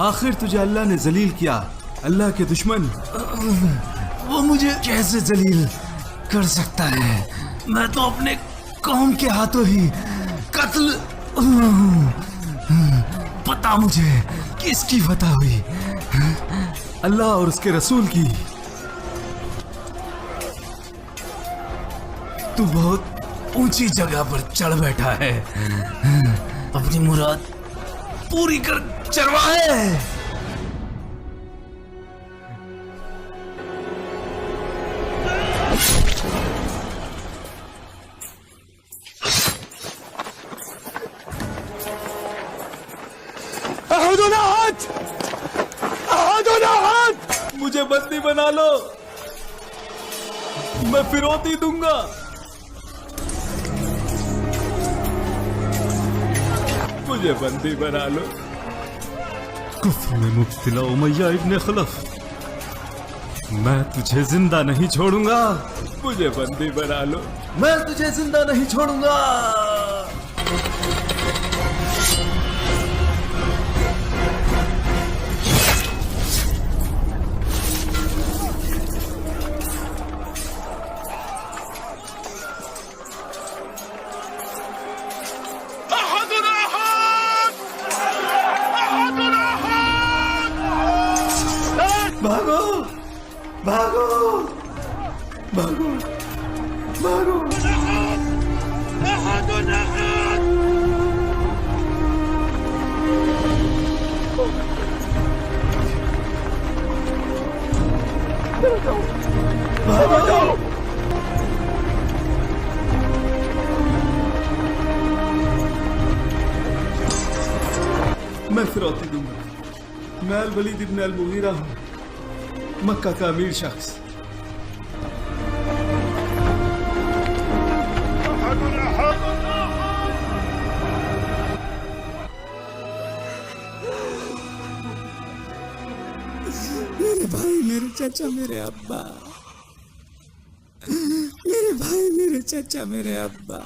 आखिर तुझे अल्लाह ने जलील किया। अल्लाह के दुश्मन, वो मुझे कैसे जलील कर सकता है? मैं तो अपने कौम के हाथों ही कत्ल। पता मुझे किसकी फतह हुई? अल्लाह और उसके रसूल की। तू बहुत ऊंची जगह पर चढ़ बैठा है, अपनी मुराद पूरी कर चरवाहे। मुझे बंदी बना लो, मैं फिरौती दूंगा। मुझे बंदी बना लो। कुफ्र में मुब्तला उमैया इब्न खलफ, मैं तुझे जिंदा नहीं छोड़ूंगा। मुझे बंदी बना लो, मैं तुझे जिंदा नहीं छोड़ूंगा। भागो भागो भागो भागो। भागो। मैं फिरौती दूंगा। मैं अल वलीद इब्न अल मुगीरा हूं, मक्का का अमीर शख्स। मेरे भाई, मेरे चाचा, मेरे अब्बा, मेरे भाई, मेरे चाचा, मेरे अब्बा।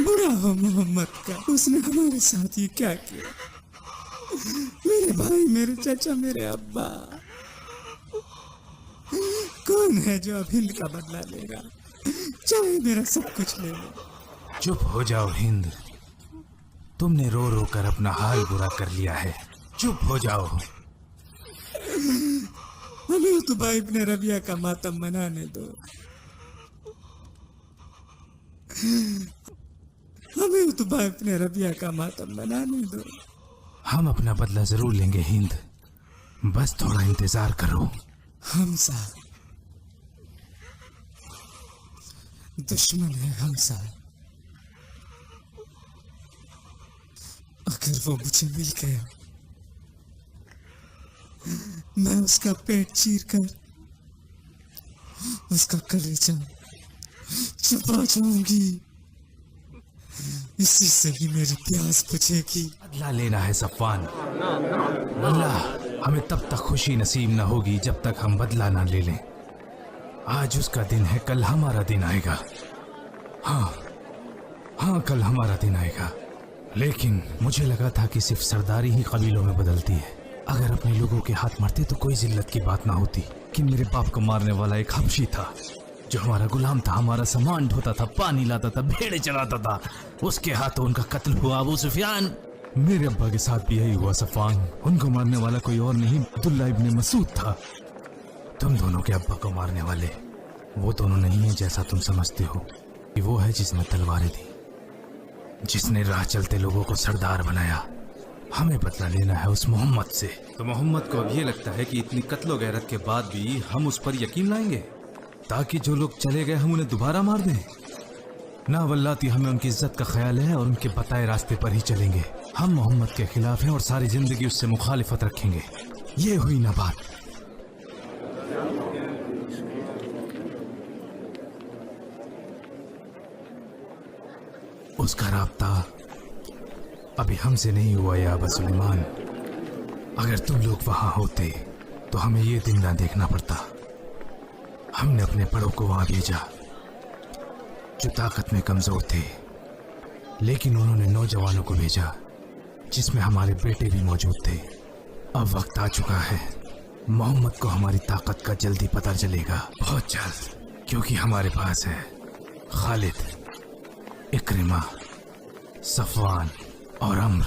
बुरा हो मोहम्मद का, उसने हमारे साथ ये क्या किया? मेरे भाई, मेरे चाचा, मेरे अब्बा। कौन है जो अब हिंद का बदला लेगा? चाहे मेरा सब कुछ ले लो। चुप हो जाओ हिंद, तुमने रो रो कर अपना हाल बुरा कर लिया है। चुप हो जाओ। हमें उतबा इब्न रबिया का मातम मनाने दो। हमें उतबा इब्न रबिया का मातम मनाने दो। हम अपना बदला जरूर लेंगे हिंद, बस थोड़ा इंतजार करो। हमसा दुश्मन है, हमसा। अगर वो मुझे मिल गया, मैं उसका पेट चीर कर उसका कलेजा छुपा जाऊंगी। इसी से ही मेरी प्यास बुझेगी। बदला लेना है सफ़वान, वल्लाह हमें तब तक खुशी नसीब न होगी जब तक हम बदला ना ले लें। आज उसका दिन है, कल हमारा दिन आएगा। हाँ, कल हमारा दिन आएगा। लेकिन मुझे लगा था कि सिर्फ सरदारी ही कबीलों में बदलती है। अगर अपने लोगों के हाथ मरते तो कोई जिल्लत की बात ना होती। कि मेरे बाप को मारने वाला एक हबशी था जो हमारा गुलाम था, हमारा सामान ढोता था, पानी लाता था, भेड़े चलाता था। उसके हाथों उनका कत्ल हुआ अबू सुफियान। मेरे अब्बा के साथ भी यही हुआ सफ़वान। उनको मारने वाला कोई और नहीं, अब्दुल्ला इब्न मसूद था। तुम दोनों के अब्बा को मारने वाले वो दोनों नहीं है जैसा तुम समझते हो। कि वो है जिसने तलवारें दी, जिसने राह चलते लोगों को सरदार बनाया। हमें बदला लेना है उस मोहम्मद से। तो मोहम्मद को अब ये लगता है कि इतनी कत्लो गैरत के बाद भी हम उस पर यकीन लाएंगे, ताकि जो लोग चले गए हम उन्हें दोबारा मार दें? ना वल्लाती, हमें उनकी इज्जत का ख्याल है और उनके बताए रास्ते पर ही चलेंगे। हम मोहम्मद के खिलाफ हैं और सारी जिंदगी उससे मुखालिफत रखेंगे। ये हुई ना बात। उसका राब्ता अभी हमसे नहीं हुआ या अबा सुलेमान। अगर तुम लोग वहां होते तो हमें ये दिन ना देखना पड़ता। हमने अपने बड़ों को वहां भेजा जो ताकत में कमजोर थे, लेकिन उन्होंने नौजवानों को भेजा जिसमें हमारे बेटे भी मौजूद थे। अब वक्त आ चुका है, मोहम्मद को हमारी ताकत का जल्दी पता चलेगा, बहुत जल्द, क्योंकि हमारे पास है खालिद, इक्रिमा, सफवान और अम्र।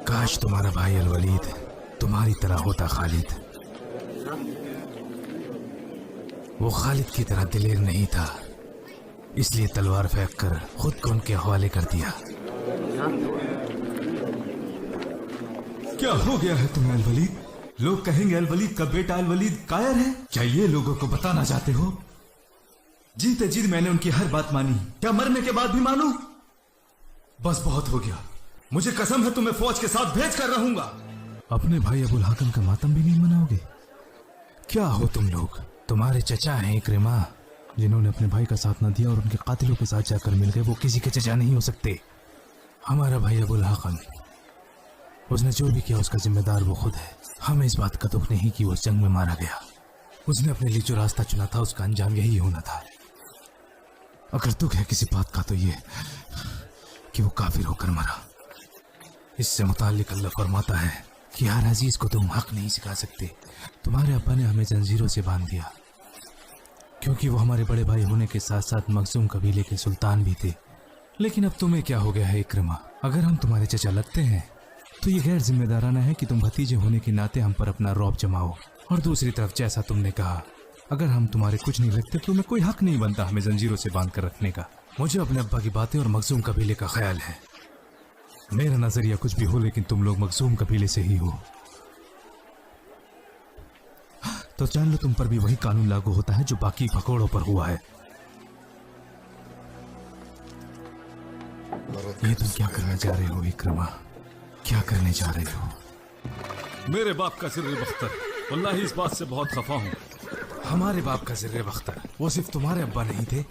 काश तुम्हारा भाई अल वलीद तुम्हारी तरह होता खालिद। वो खालिद की तरह दिलेर नहीं था, इसलिए तलवार फेंक कर खुद को उनके हवाले कर दिया। क्या हो गया है तुम्हें अल वलीद? लोग कहेंगे अल वलीद का बेटा अल वलीद कायर है। क्या ये लोगों को बताना चाहते हो? जीते जी मैंने उनकी हर बात मानी, क्या मरने के बाद भी मानूं? बस बहुत हो गया, मुझे कसम है तुम्हें फौज के साथ भेज कर रहूंगा। अपने भाई अबुल हाकम का मातम भी नहीं मनाओगे? क्या हो तुम लोग? तुम्हारे चचा हैं इक्रिमा, जिन्होंने अपने भाई का साथ न दिया और उनके कातिलों के साथ जाकर मिल गए, वो किसी के चचा नहीं हो सकते। हमारा भाई अबुल हाकम, उसने जो भी किया उसका जिम्मेदार वो खुद है। हमें इस बात का दुख नहीं कि वो उस जंग में मारा गया। उसने अपने लिए जो रास्ता चुना था उसका अंजाम यही होना था। अगर दुख है किसी बात का तो ये कि वो काफिर होकर मरा। इससे मुताल्लिक अल्लाह फरमाता है कि हर अजीज को तुम हक नहीं सिखा सकते। तुम्हारे अब्बा ने हमें जंजीरों से बांध दिया, क्योंकि वो हमारे बड़े भाई होने के साथ साथ मखजूम कबीले के सुल्तान भी थे। लेकिन अब तुम्हें क्या हो गया है इक्रिमा? अगर हम तुम्हारे चचा लगते हैं तो ये गैर जिम्मेदाराना है कि तुम भतीजे होने के नाते हम पर अपना रौब जमाओ। और दूसरी तरफ जैसा तुमने कहा, अगर हम तुम्हारे कुछ नहीं लगते तो तुम्हें कोई हक नहीं बनता हमें जंजीरों से बांध कर रखने का। मुझे अपने अब्बा की बातें और मखजूम कबीले का ख्याल है। मेरा नजरिया कुछ भी हो, लेकिन तुम लोग मखजूम कबीले से ही हो, तो जान लो तुम पर भी वही कानून लागू होता है जो बाकी भगोड़ों पर हुआ है। ये तुम क्या करने जा रहे हो इक्रिमा? क्या करने जा रहे हो? मेरे बाप का ज़र्रे बख्तर, वल्लाही इस बात से बहुत खफा हूँ। हमारे बाप का ज़र्रे बख्तर, वो सिर्फ तुम्हारे अब्बा नहीं थे।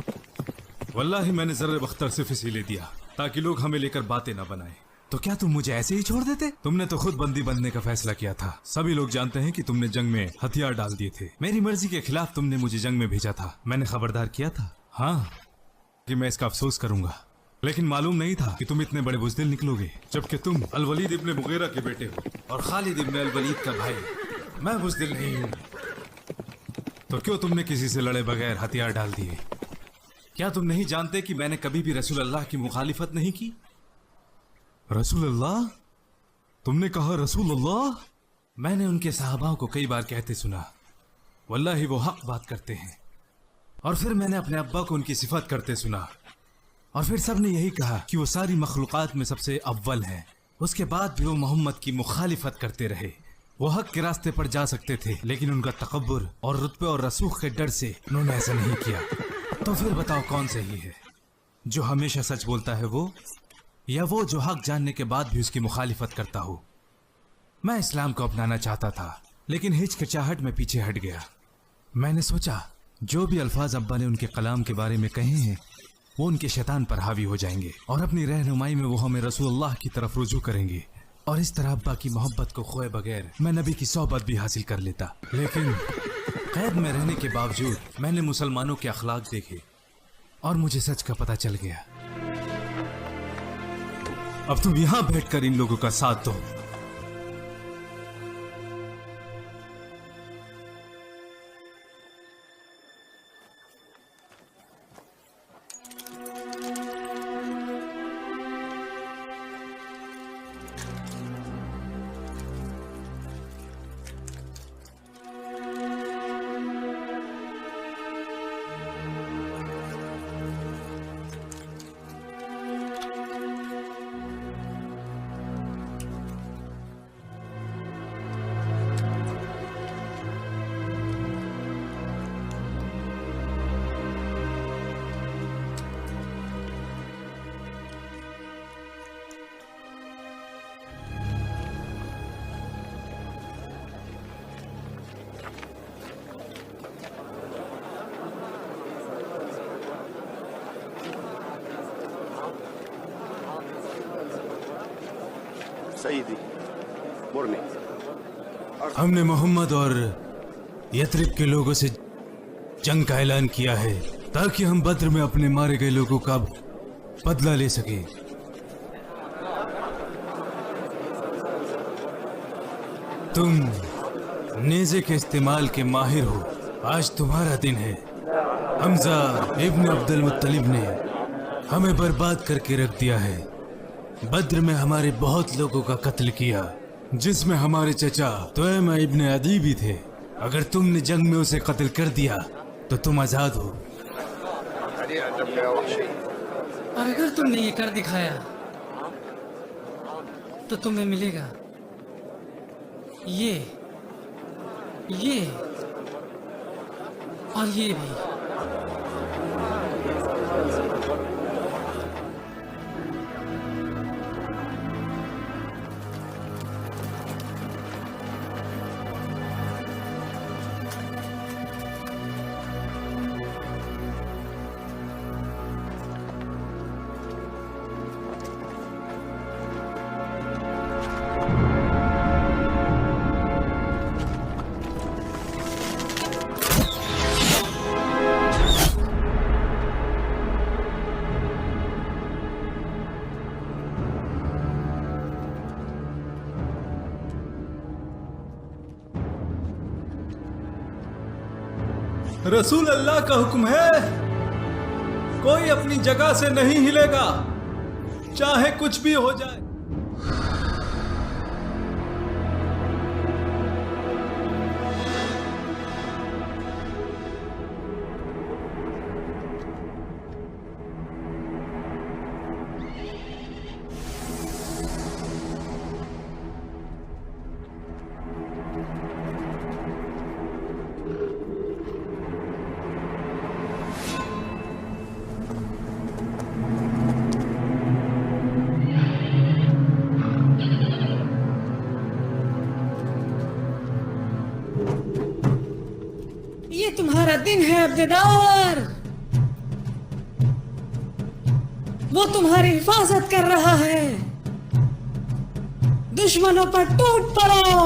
वल्लाही मैंने ज़र्रे बख्तर सिर्फ इसीलिए दिया ताकि लोग हमें लेकर बातें ना बनाएं। तो क्या तुम मुझे ऐसे ही छोड़ देते? तुमने तो खुद बंदी बनने का फैसला किया था। सभी लोग जानते हैं कि तुमने जंग में हथियार डाल दिए थे। मेरी मर्जी के खिलाफ तुमने मुझे जंग में भेजा था। मैंने खबरदार किया था, हाँ, कि मैं इसका अफसोस करूंगा, लेकिन मालूम नहीं था कि तुम इतने बड़े बुज़दिल निकलोगे, जबकि तुम अल वलीद इब्ने मुगीरा के बेटे हो और खालिद इब्ने अल वलीद का भाई। मैं बुज़दिल नहीं हूँ। तो क्यों तुमने किसी से लड़े बगैर हथियार डाल दिए? क्या तुम नहीं जानते कि मैंने कभी भी रसूल अल्लाह की मुखालिफत नहीं की? रसूल अल्लाह? तुमने कहा रसूल अल्लाह? मैंने उनके साहबाओं को कई बार कहते सुना, वल्लाही वो हक बात करते हैं। और फिर मैंने अपने अब्बा को उनकी सिफत करते सुना, और फिर सब ने यही कहा कि वो सारी मखलूक़ात में सबसे अव्वल हैं। उसके बाद भी वो मोहम्मद की मुखालिफत करते रहे। वो हक के रास्ते पर जा सकते थे, लेकिन उनका तकब्बुर और रुतबे और रसूख के डर से उन्होंने ऐसा नहीं किया। तो फिर बताओ कौन सही है, जो हमेशा सच बोलता है वो, या वो जो हक जानने के बाद भी उसकी मुखालिफत करता हो? मैं इस्लाम को अपनाना चाहता था, लेकिन हिचकिचाहट में पीछे हट गया। मैंने सोचा जो भी अल्फाज अब्बा ने उनके कलाम के बारे में कहे हैं वो उनके शैतान पर हावी हो जाएंगे और अपनी रहनुमाई में वो हमें रसूलुल्लाह की तरफ रुजू करेंगे, और इस तरह अब्बा की मोहब्बत को खोए बगैर मैं नबी की सोहबत भी हासिल कर लेता। लेकिन कैद में रहने के बावजूद मैंने मुसलमानों के अखलाक देखे और मुझे सच का पता चल गया। अब तुम यहां बैठकर इन लोगों का साथ दो। हमने मोहम्मद और यथरिब के लोगों से जंग का ऐलान किया है ताकि हम बद्र में अपने मारे गए लोगों का बदला ले सके। तुम नेज़े के इस्तेमाल के माहिर हो। आज तुम्हारा दिन है। हमजा इब्न अब्दुल मुत्तलिब ने हमें बर्बाद करके रख दिया है। बद्र में हमारे बहुत लोगों का कत्ल किया, जिसमें हमारे चचा तुयमा इब्न अदी भी थे। अगर तुमने जंग में उसे कत्ल कर दिया तो तुम आजाद हो। और अगर तुमने ये कर दिखाया तो तुम्हें मिलेगा ये और ये भी। रसूल अल्लाह का हुक्म है, कोई अपनी जगह से नहीं हिलेगा, चाहे कुछ भी हो जाए। ये तुम्हारा दिन है अब्देदार। वो तुम्हारी हिफाजत कर रहा है। दुश्मनों पर टूट पड़ो।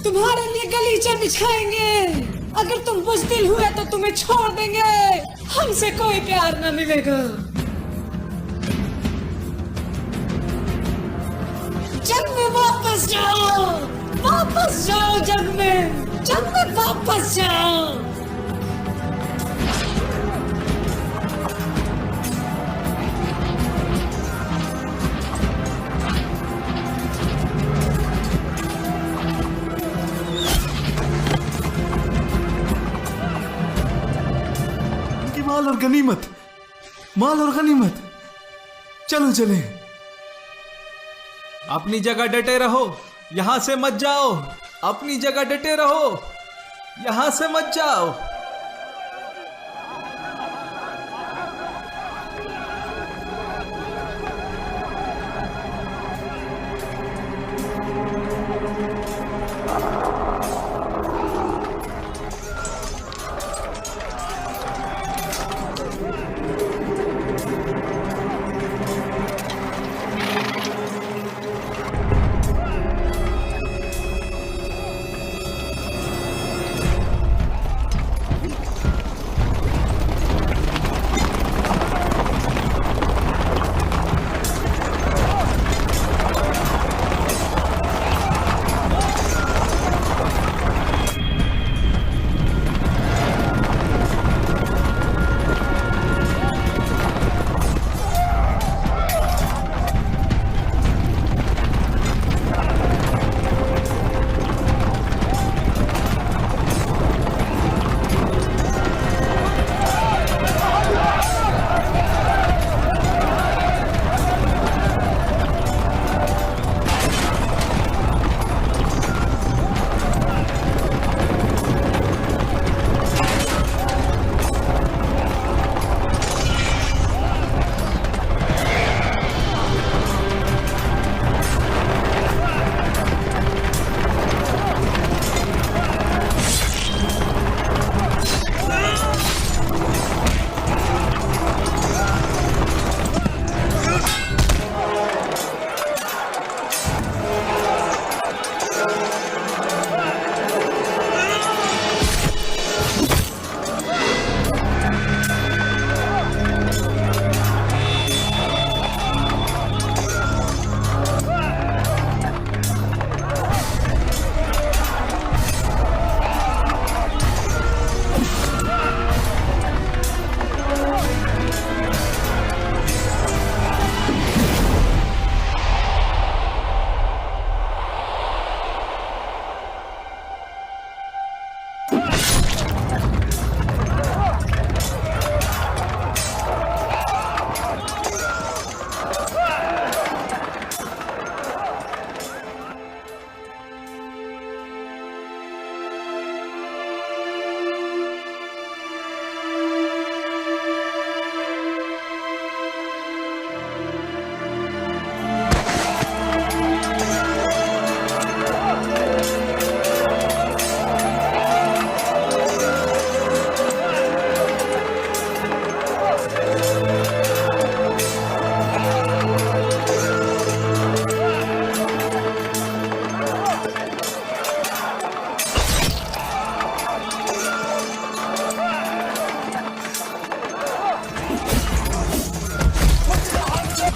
तुम्हारे लिए गलीचे बिछाएंगे। अगर तुम बुज़दिल हुए तो तुम्हें छोड़ देंगे। हमसे कोई प्यार न मिलेगा। जंग में वापस जाओ, वापस जाओ, जंग में वापस जाओ। माल और गनीमत, चलो चले। अपनी जगह डटे रहो, यहां से मत जाओ। अपनी जगह डटे रहो, यहां से मत जाओ।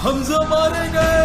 हमजा मारे गए।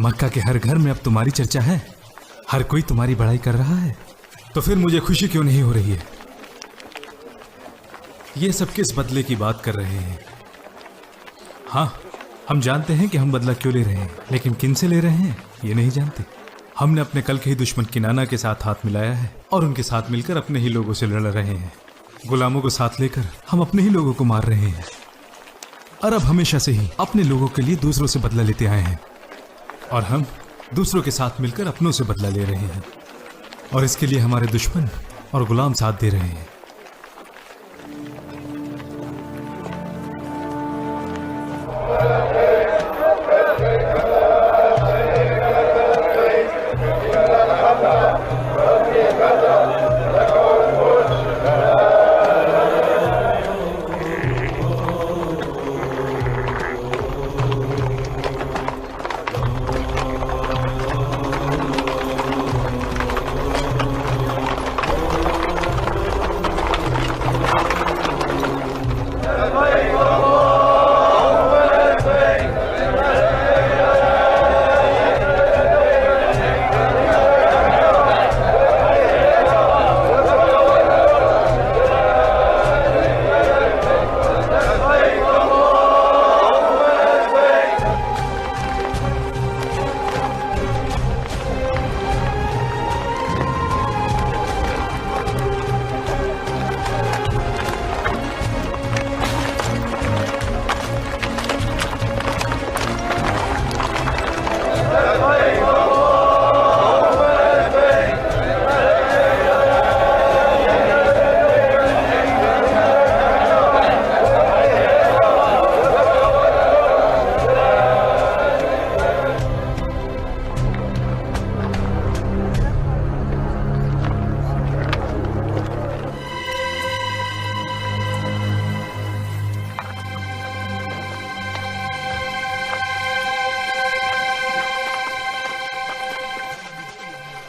मक्का के हर घर में अब तुम्हारी चर्चा है, हर कोई तुम्हारी बड़ाई कर रहा है, तो फिर मुझे खुशी क्यों नहीं हो रही है? ये सब किस बदले की बात कर रहे हैं? हाँ, हम जानते हैं कि हम बदला क्यों ले रहे हैं, लेकिन किन से ले रहे हैं ये नहीं जानते। हमने अपने कल के ही दुश्मन किनाना के साथ हाथ मिलाया है और उनके साथ मिलकर अपने ही लोगों से लड़ रहे हैं। गुलामों को साथ लेकर हम अपने ही लोगों को मार रहे हैं। अरब हमेशा से ही अपने लोगों के लिए दूसरों से बदला लेते आए हैं और हम दूसरों के साथ मिलकर अपनों से बदला ले रहे हैं, और इसके लिए हमारे दुश्मन और गुलाम साथ दे रहे हैं।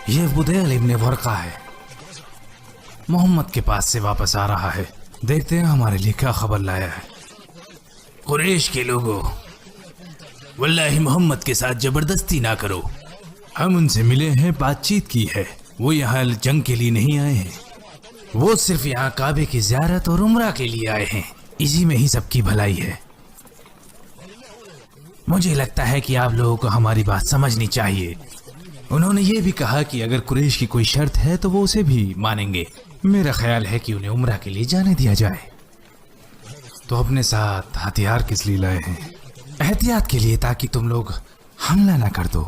ये बुदैल इब्ने वर्का है, मोहम्मद के पास से वापस आ रहा है। देखते हैं हमारे लिए क्या खबर लाया है। कुरैश के लोगों, वल्लाही मोहम्मद के साथ जबरदस्ती ना करो। हम उनसे मिले हैं, बातचीत की है। वो यहाँ जंग के लिए नहीं आए हैं, वो सिर्फ यहाँ काबे की ज़ियारत और उम्रा के लिए आए हैं। इसी में ही सबकी भलाई है। मुझे लगता है कि आप लोगों को हमारी बात समझनी चाहिए। उन्होंने ये भी कहा कि अगर कुरैश की कोई शर्त है तो वो उसे भी मानेंगे। मेरा ख्याल है कि उन्हें उम्रा के लिए जाने दिया जाए। तो अपने साथ हथियार किस लिए लाए हैं? एहतियात के लिए, ताकि तुम लोग हमला ना कर दो।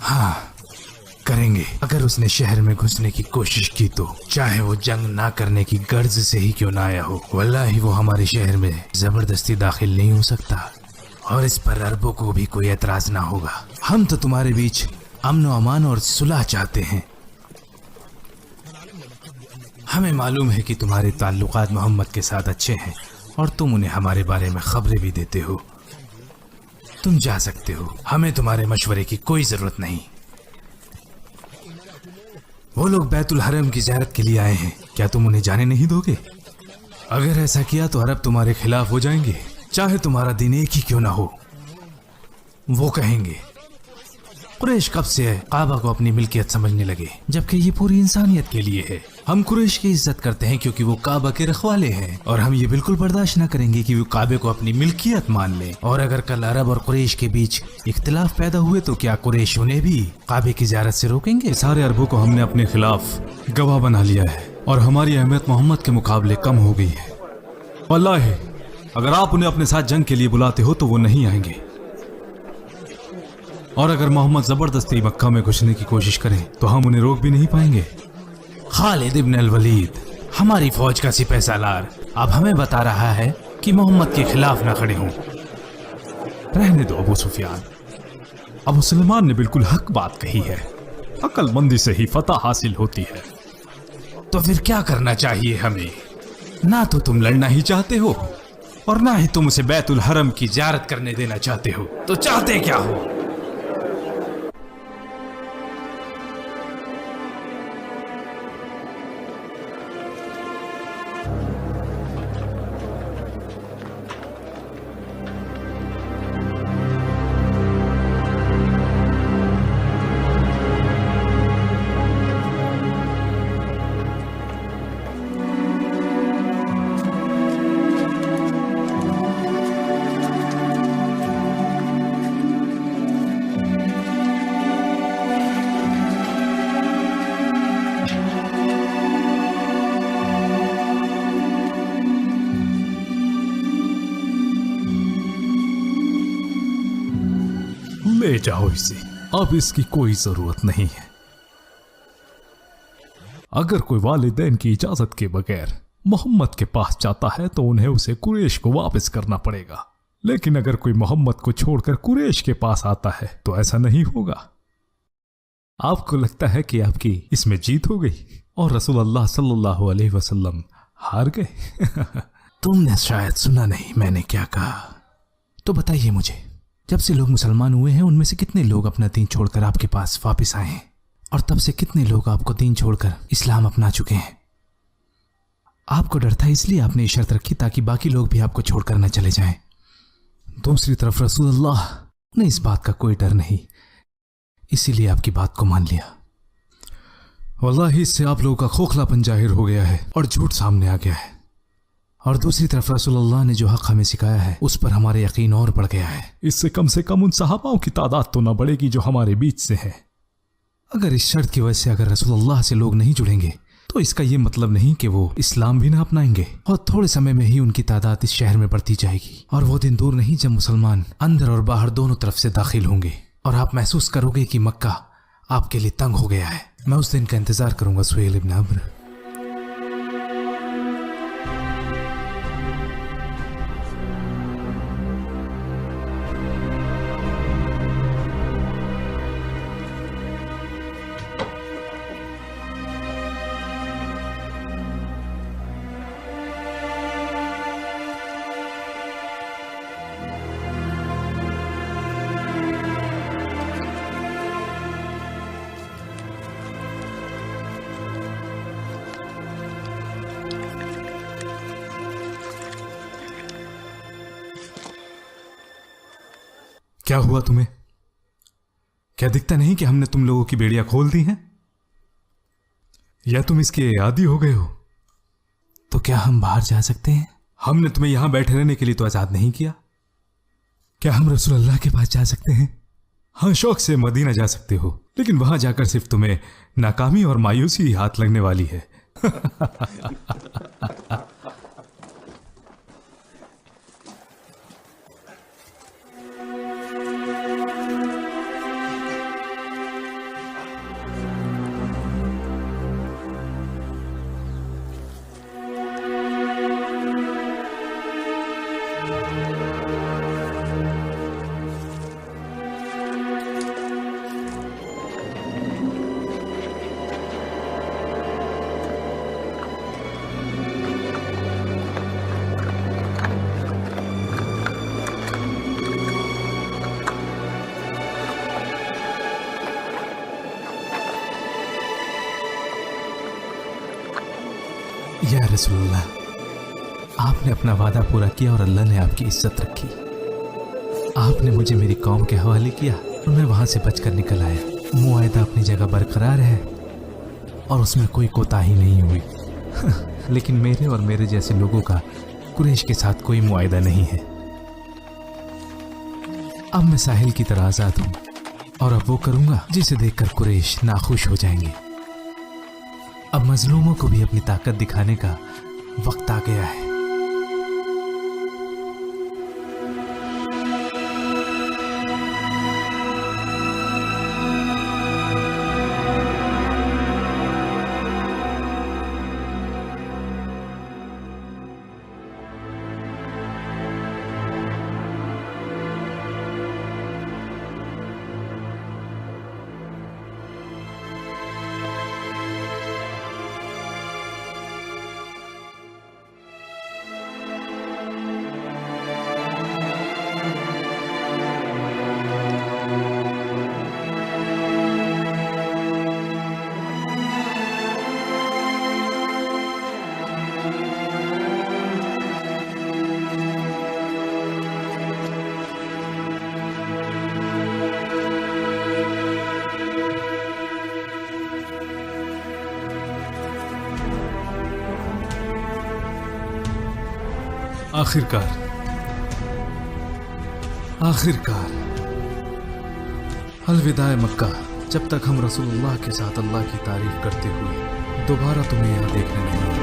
हाँ, करेंगे। अगर उसने शहर में घुसने की कोशिश की तो, चाहे वो जंग ना करने की गर्ज से ही क्यों ना आया हो, वल्लाही वो हमारे शहर में जबरदस्ती दाखिल नहीं हो सकता, और इस पर अरबों को भी कोई एतराज ना होगा। हम तो तुम्हारे बीच अमन व अमान और सुलह चाहते हैं। हमें मालूम है कि तुम्हारे ताल्लुकात मोहम्मद के साथ अच्छे हैं और तुम उन्हें हमारे बारे में खबरें भी देते हो। तुम जा सकते हो, हमें तुम्हारे मशवरे की कोई जरूरत नहीं। वो लोग बैतुल हरम की ज़ियारत के लिए आए हैं, क्या तुम उन्हें जाने नहीं दोगे? अगर ऐसा किया तो अरब तुम्हारे खिलाफ हो जाएंगे, चाहे तुम्हारा दिन एक ही क्यों ना हो। वो कहेंगे कुरैश कब से काबा को अपनी मिल्कियत समझने लगे, जबकि ये पूरी इंसानियत के लिए है। हम कुरैश की इज्जत करते हैं क्योंकि वो काबा के रखवाले हैं, और हम ये बिल्कुल बर्दाश्त न करेंगे कि वो काबे को अपनी मिल्कियत मान ले। और अगर कल अरब और कुरैश के बीच इख्तिलाफ पैदा हुए तो क्या कुरैश उन्हें भी काबे की ज़ियारत से रोकेंगे? सारे अरबों को हमने अपने खिलाफ गवाह बना लिया है और हमारी अहमियत मोहम्मद के मुकाबले कम हो गई है। वल्लाही अगर आप उन्हें अपने साथ जंग के लिए बुलाते हो तो वो नहीं आएंगे, और अगर मोहम्मद जबरदस्ती मक्का में घुसने की कोशिश करें तो हम उन्हें रोक भी नहीं पाएंगे। खालिद इब्न अल वलीद, हमारी फौज का सिपह सालार, अब हमें बता रहा है कि मोहम्मद के खिलाफ न खड़े हों। रहने दो अबू सुफियान। अबू सुलेमान ने बिल्कुल हक बात कही है, अक्लमंदी से ही फतह हासिल होती है। तो फिर क्या करना चाहिए हमें? ना तो तुम लड़ना ही चाहते हो और ना ही तुम उसे बैतुल हरम की ज़ियारत करने देना चाहते हो, तो चाहते क्या हो? जाओ इसे, अब इसकी कोई जरूरत नहीं है। अगर कोई वालिदैन की इजाजत के बगैर मोहम्मद के पास जाता है तो उन्हें उसे कुरैश को वापस करना पड़ेगा, लेकिन अगर कोई मोहम्मद को छोड़कर कुरैश के पास आता है तो ऐसा नहीं होगा। आपको लगता है कि आपकी इसमें जीत हो गई और रसूलुल्लाह सल्लल्लाहु अलैहि वसल्लम हार गए? तुमने शायद सुना नहीं मैंने क्या कहा। तो बताइए मुझे, जब से लोग मुसलमान हुए हैं उनमें से कितने लोग अपना दीन छोड़कर आपके पास वापस आए हैं, और तब से कितने लोग आपको दीन छोड़कर इस्लाम अपना चुके हैं? आपको डर था इसलिए आपने ये शर्त रखी ताकि बाकी लोग भी आपको छोड़कर न चले जाएं। दूसरी तरफ रसूलुल्लाह ने इस बात का कोई डर नहीं, इसीलिए आपकी बात को मान लिया। वल्लाही इससे आप लोगों का खोखलापन जाहिर हो गया है और झूठ सामने आ गया है। और दूसरी तरफ रसूलुल्लाह ने जो हक हमें सिखाया है उस पर हमारे यकीन और बढ़ गया है। इससे कम से कम उन सहाबाओं की तादाद तो ना बढ़ेगी जो हमारे बीच से है। अगर इस शर्त की वजह से अगर रसूलुल्लाह से लोग नहीं जुड़ेंगे तो इसका ये मतलब नहीं कि वो इस्लाम भी ना अपनाएंगे, और थोड़े समय में ही उनकी तादाद इस शहर में बढ़ती जाएगी। और वो दिन दूर नहीं जब मुसलमान अंदर और बाहर दोनों तरफ से दाखिल होंगे और आप महसूस करोगे कि मक्का आपके लिए तंग हो गया है। मैं उस दिन का इंतजार करूंगा सुहेल इब्न अम्र। क्या हुआ तुम्हें? क्या दिखता नहीं कि हमने तुम लोगों की बेड़ियां खोल दी हैं? या तुम इसके आदी हो गए हो? तो क्या हम बाहर जा सकते हैं? हमने तुम्हें यहां बैठे रहने के लिए तो आजाद नहीं किया। क्या हम रसूलुल्लाह के पास जा सकते हैं? हाँ, शौक से मदीना जा सकते हो, लेकिन वहां जाकर सिर्फ तुम्हें नाकामी और मायूसी हाथ लगने वाली है। या रसूलुल्लाह, आपने अपना वादा पूरा किया और अल्लाह ने आपकी इज्जत रखी। आपने मुझे मेरी कौम के हवाले किया और मैं वहां से बचकर निकल आया। मुआहदा अपनी जगह बरकरार है और उसमें कोई कोताही नहीं हुई। लेकिन मेरे और मेरे जैसे लोगों का कुरैश के साथ कोई मुआहदा नहीं है। अब मैं साहिल की तरह आजाद हूं और अब वो करूंगा जिसे देखकर कुरैश नाखुश हो जाएंगे। अब मजलूमों को भी अपनी ताकत दिखाने का वक्त आ गया है। आखिरकार अलविदा मक्का। जब तक हम रसूलुल्लाह के साथ अल्लाह की तारीफ करते हुए दोबारा तुम्हें यहाँ देखने नहीं आते।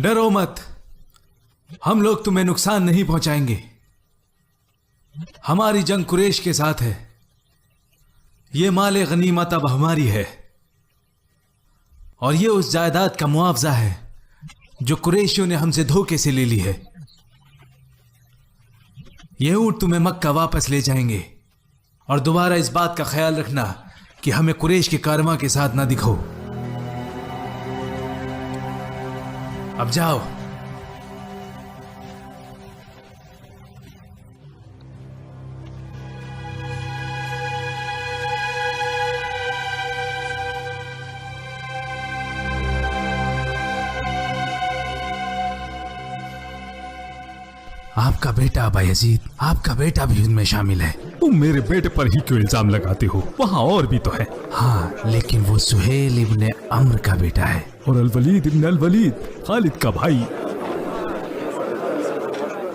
डरो मत, हम लोग तुम्हें नुकसान नहीं पहुंचाएंगे। हमारी जंग कुरैश के साथ है। ये माल गनीमत अब हमारी है और ये उस जायदाद का मुआवजा है जो कुरैशियों ने हमसे धोखे से ले ली है। ये ऊंट तुम्हें मक्का वापस ले जाएंगे और दोबारा इस बात का ख्याल रखना कि हमें कुरैश के कारवां के साथ ना दिखो। अब जाओ। आपका बेटा अबा यजीद, आपका बेटा भी उनमें शामिल है। तुम मेरे बेटे पर ही क्यों इल्जाम लगाते हो? वहाँ और भी तो है। हाँ, लेकिन वो सुहेल इब्ने अम्र का बेटा है। और अल-वलीद इब्न अल-वलीद, खालिद का भाई,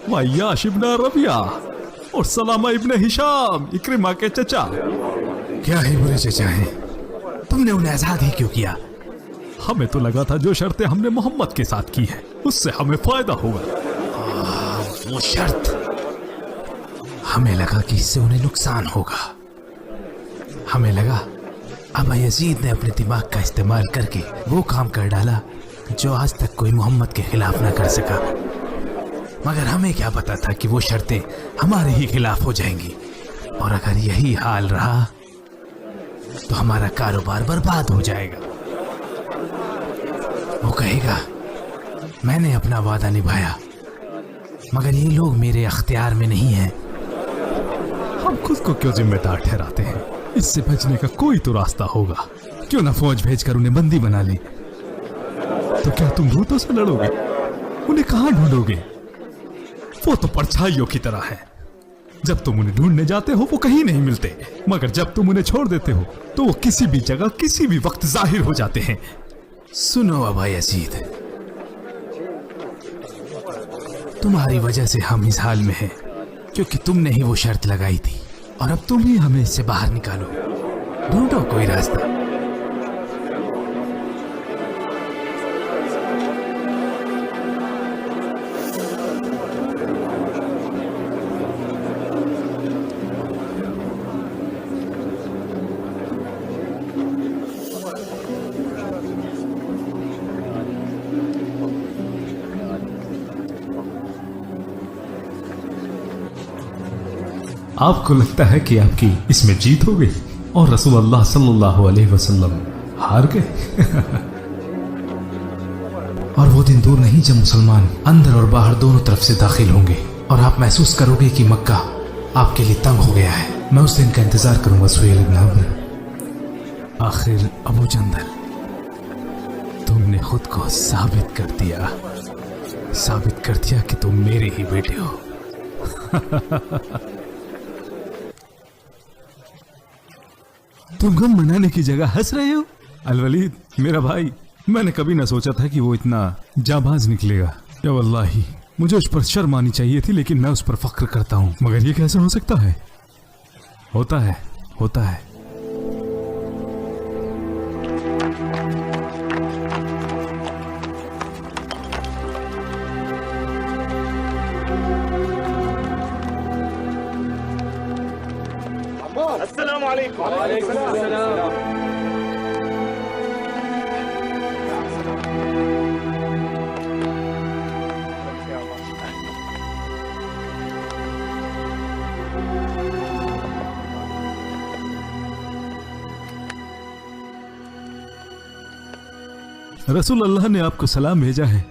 वयाश इब्न रबिया और सलामा इब्न हिशाम, इक्रिमा के चचा। क्या है बुरे चचा हैं? तुमने उन्हें आजाद ही क्यों किया? हमें तो लगा था जो शर्तें हमने मोहम्मद के साथ की है उससे हमें फायदा होगा। वो शर्त, हमें लगा कि इससे उन्हें नुकसान होगा। हमें लगा अबा यजीद ने अपने दिमाग का इस्तेमाल करके वो काम कर डाला जो आज तक कोई मोहम्मद के खिलाफ ना कर सका। मगर हमें क्या पता था कि वो शर्तें हमारे ही खिलाफ हो जाएंगी और अगर यही हाल रहा तो हमारा कारोबार बर्बाद हो जाएगा। वो कहेगा मैंने अपना वादा निभाया मगर ये लोग मेरे अख्तियार में नहीं हैं। हम खुद को क्यों जिम्मेदार ठहराते हैं? इससे बचने का कोई तो रास्ता होगा। क्यों ना फौज भेजकर उन्हें बंदी बना ले? तो क्या तुम भूतों से लड़ोगे? उन्हें कहाँ ढूंढोगे? वो तो परछाइयों की तरह है। जब तुम उन्हें ढूंढने जाते हो वो कहीं नहीं मिलते, मगर जब तुम उन्हें छोड़ देते हो तो वो किसी भी जगह किसी भी वक्त जाहिर हो जाते हैं। सुनो अबा यजीद, तुम्हारी वजह से हम इस हाल में हैं क्योंकि तुमने ही वो शर्त लगाई थी और अब तुम ही हमें इससे बाहर निकालो। ढूंढो कोई रास्ता। आपको लगता है कि आपकी इसमें जीत हो गई और रसूल अल्लाह सल्लल्लाहु अलैहि वसल्लम हार गए? और वो दिन दूर नहीं जब मुसलमान अंदर और बाहर दोनों तरफ से दाखिल होंगे और आप महसूस करोगे कि मक्का आपके लिए तंग हो गया है। मैं उस दिन का इंतजार करूंगा सुहेल इब्न अम्र। आखिर अबू जंदल, तुमने खुद को साबित कर दिया कि तुम मेरे ही बेटे हो। तुम गम मनाने की जगह हंस रहे हो। अलवलीद मेरा भाई, मैंने कभी ना सोचा था कि वो इतना जाबाज निकलेगा। या वल्लाही मुझे उस पर शर्म आनी चाहिए थी, लेकिन मैं उस पर फख्र करता हूँ। मगर ये कैसे हो सकता है? होता है। अस्सलाम वालेकुम। वालेकुम अस्सलाम। रसूल अल्लाह ने आपको सलाम भेजा है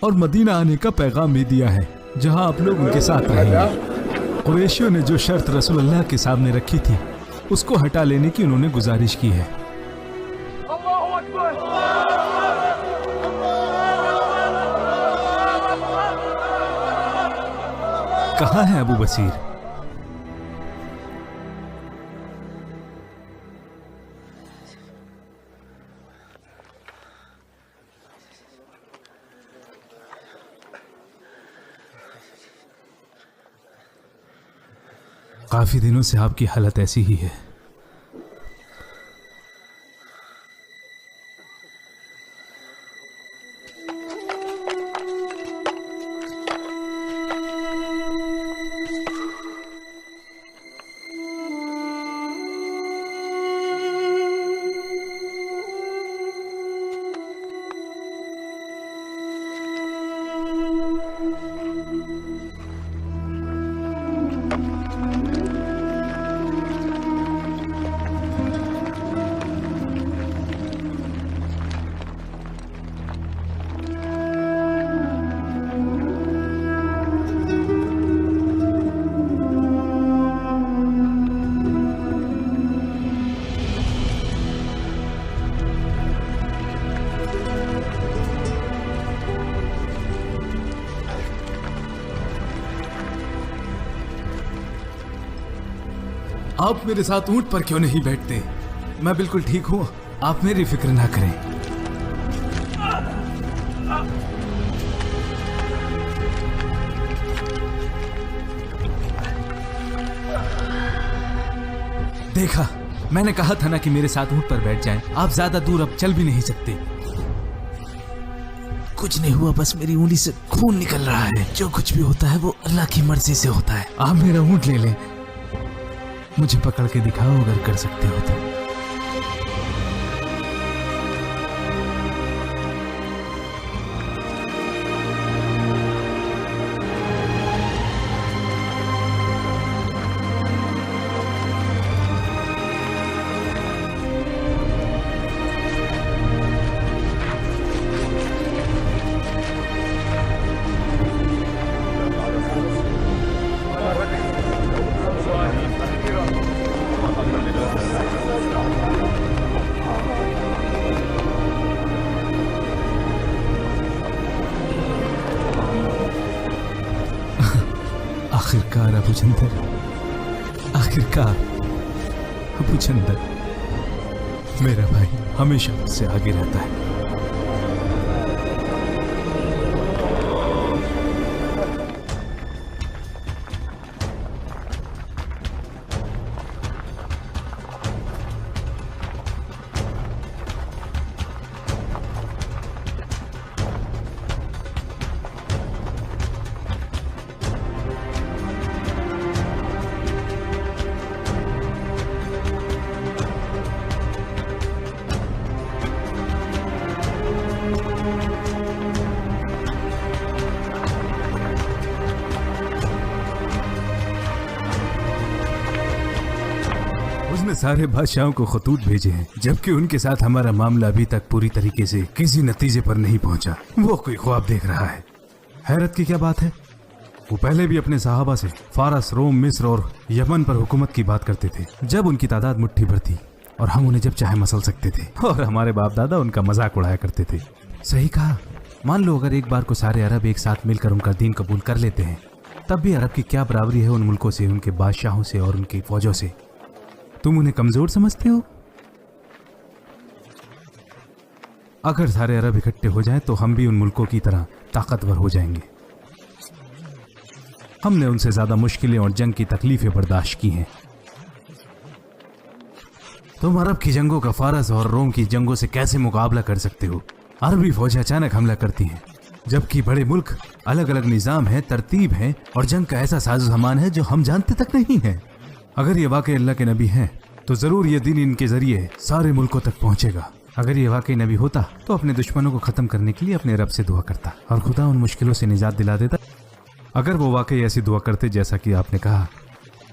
और मदीना आने का पैगाम भी दिया है, जहां आप लोग उनके साथ रहेंगे। कुरैशियों ने जो शर्त रसूल अल्लाह के सामने रखी थी, उसको हटा लेने की उन्होंने गुजारिश की है। कहाँ है अबू बसीर? काफी दिनों से आपकी हालत ऐसी ही है। आप मेरे साथ ऊंट पर क्यों नहीं बैठते? मैं बिल्कुल ठीक हूं, आप मेरी फिक्र ना करें। देखा, मैंने कहा था ना कि मेरे साथ ऊंट पर बैठ जाएं। आप ज्यादा दूर अब चल भी नहीं सकते। कुछ नहीं हुआ, बस मेरी उंगली से खून निकल रहा है। जो कुछ भी होता है वो अल्लाह की मर्जी से होता है। आप मेरा ऊंट ले लें, मुझे पकड़ के दिखाओ अगर कर सकते हो तो। आखिरकार अबू जंदल, आखिरकार अबू जंदल, मेरा भाई हमेशा मुझसे आगे रहता है। सारे बादशाहों को खतूत भेजे हैं, जबकि उनके साथ हमारा मामला अभी तक पूरी तरीके से किसी नतीजे पर नहीं पहुंचा। वो कोई ख्वाब देख रहा है। हैरत की क्या बात है, वो पहले भी अपने सहाबा से फारस, रोम, मिस्र और यमन पर हुकूमत की बात करते थे, जब उनकी तादाद मुट्ठी भर थी और हम उन्हें जब चाहे मसल सकते थे, और हमारे बाप दादा उनका मजाक उड़ाया करते थे। सही कहा। मान लो अगर एक बार को सारे अरब एक साथ मिलकर उनका दीन कबूल कर लेते हैं, तब भी अरब की क्या बराबरी है उन मुल्कों से, उनके बादशाहों से और उनकी फौजों से? तुम उन्हें कमजोर समझते हो? अगर सारे अरब इकट्ठे हो जाएं तो हम भी उन मुल्कों की तरह ताकतवर हो जाएंगे। हमने उनसे ज्यादा मुश्किलें और जंग की तकलीफें बर्दाश्त की हैं। तुम अरब की जंगों का फारस और रोम की जंगों से कैसे मुकाबला कर सकते हो? अरबी फौजें अचानक हमला करती हैं, जबकि बड़े मुल्क अलग अलग निजाम है, तरतीब है और जंग का ऐसा साजो सामान है जो हम जानते तक नहीं है। अगर ये वाकई अल्लाह के नबी हैं तो जरूर ये दिन इनके जरिए सारे मुल्कों तक पहुंचेगा। अगर ये वाकई नबी होता तो अपने दुश्मनों को खत्म करने के लिए अपने रब से दुआ करता और खुदा उन मुश्किलों से निजात दिला देता। अगर वो वाकई ऐसी दुआ करते जैसा कि आपने कहा,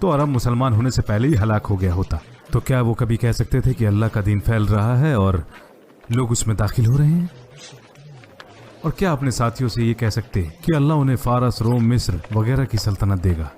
तो अरब मुसलमान होने से पहले ही हलाक हो गया होता। तो क्या वो कभी कह सकते थे कि अल्लाह का दीन फैल रहा है और लोग उसमें दाखिल हो रहे हैं? और क्या अपने साथियों से ये कह सकते कि अल्लाह उन्हें फारस, रोम, मिस्र वगैरह की सल्तनत देगा?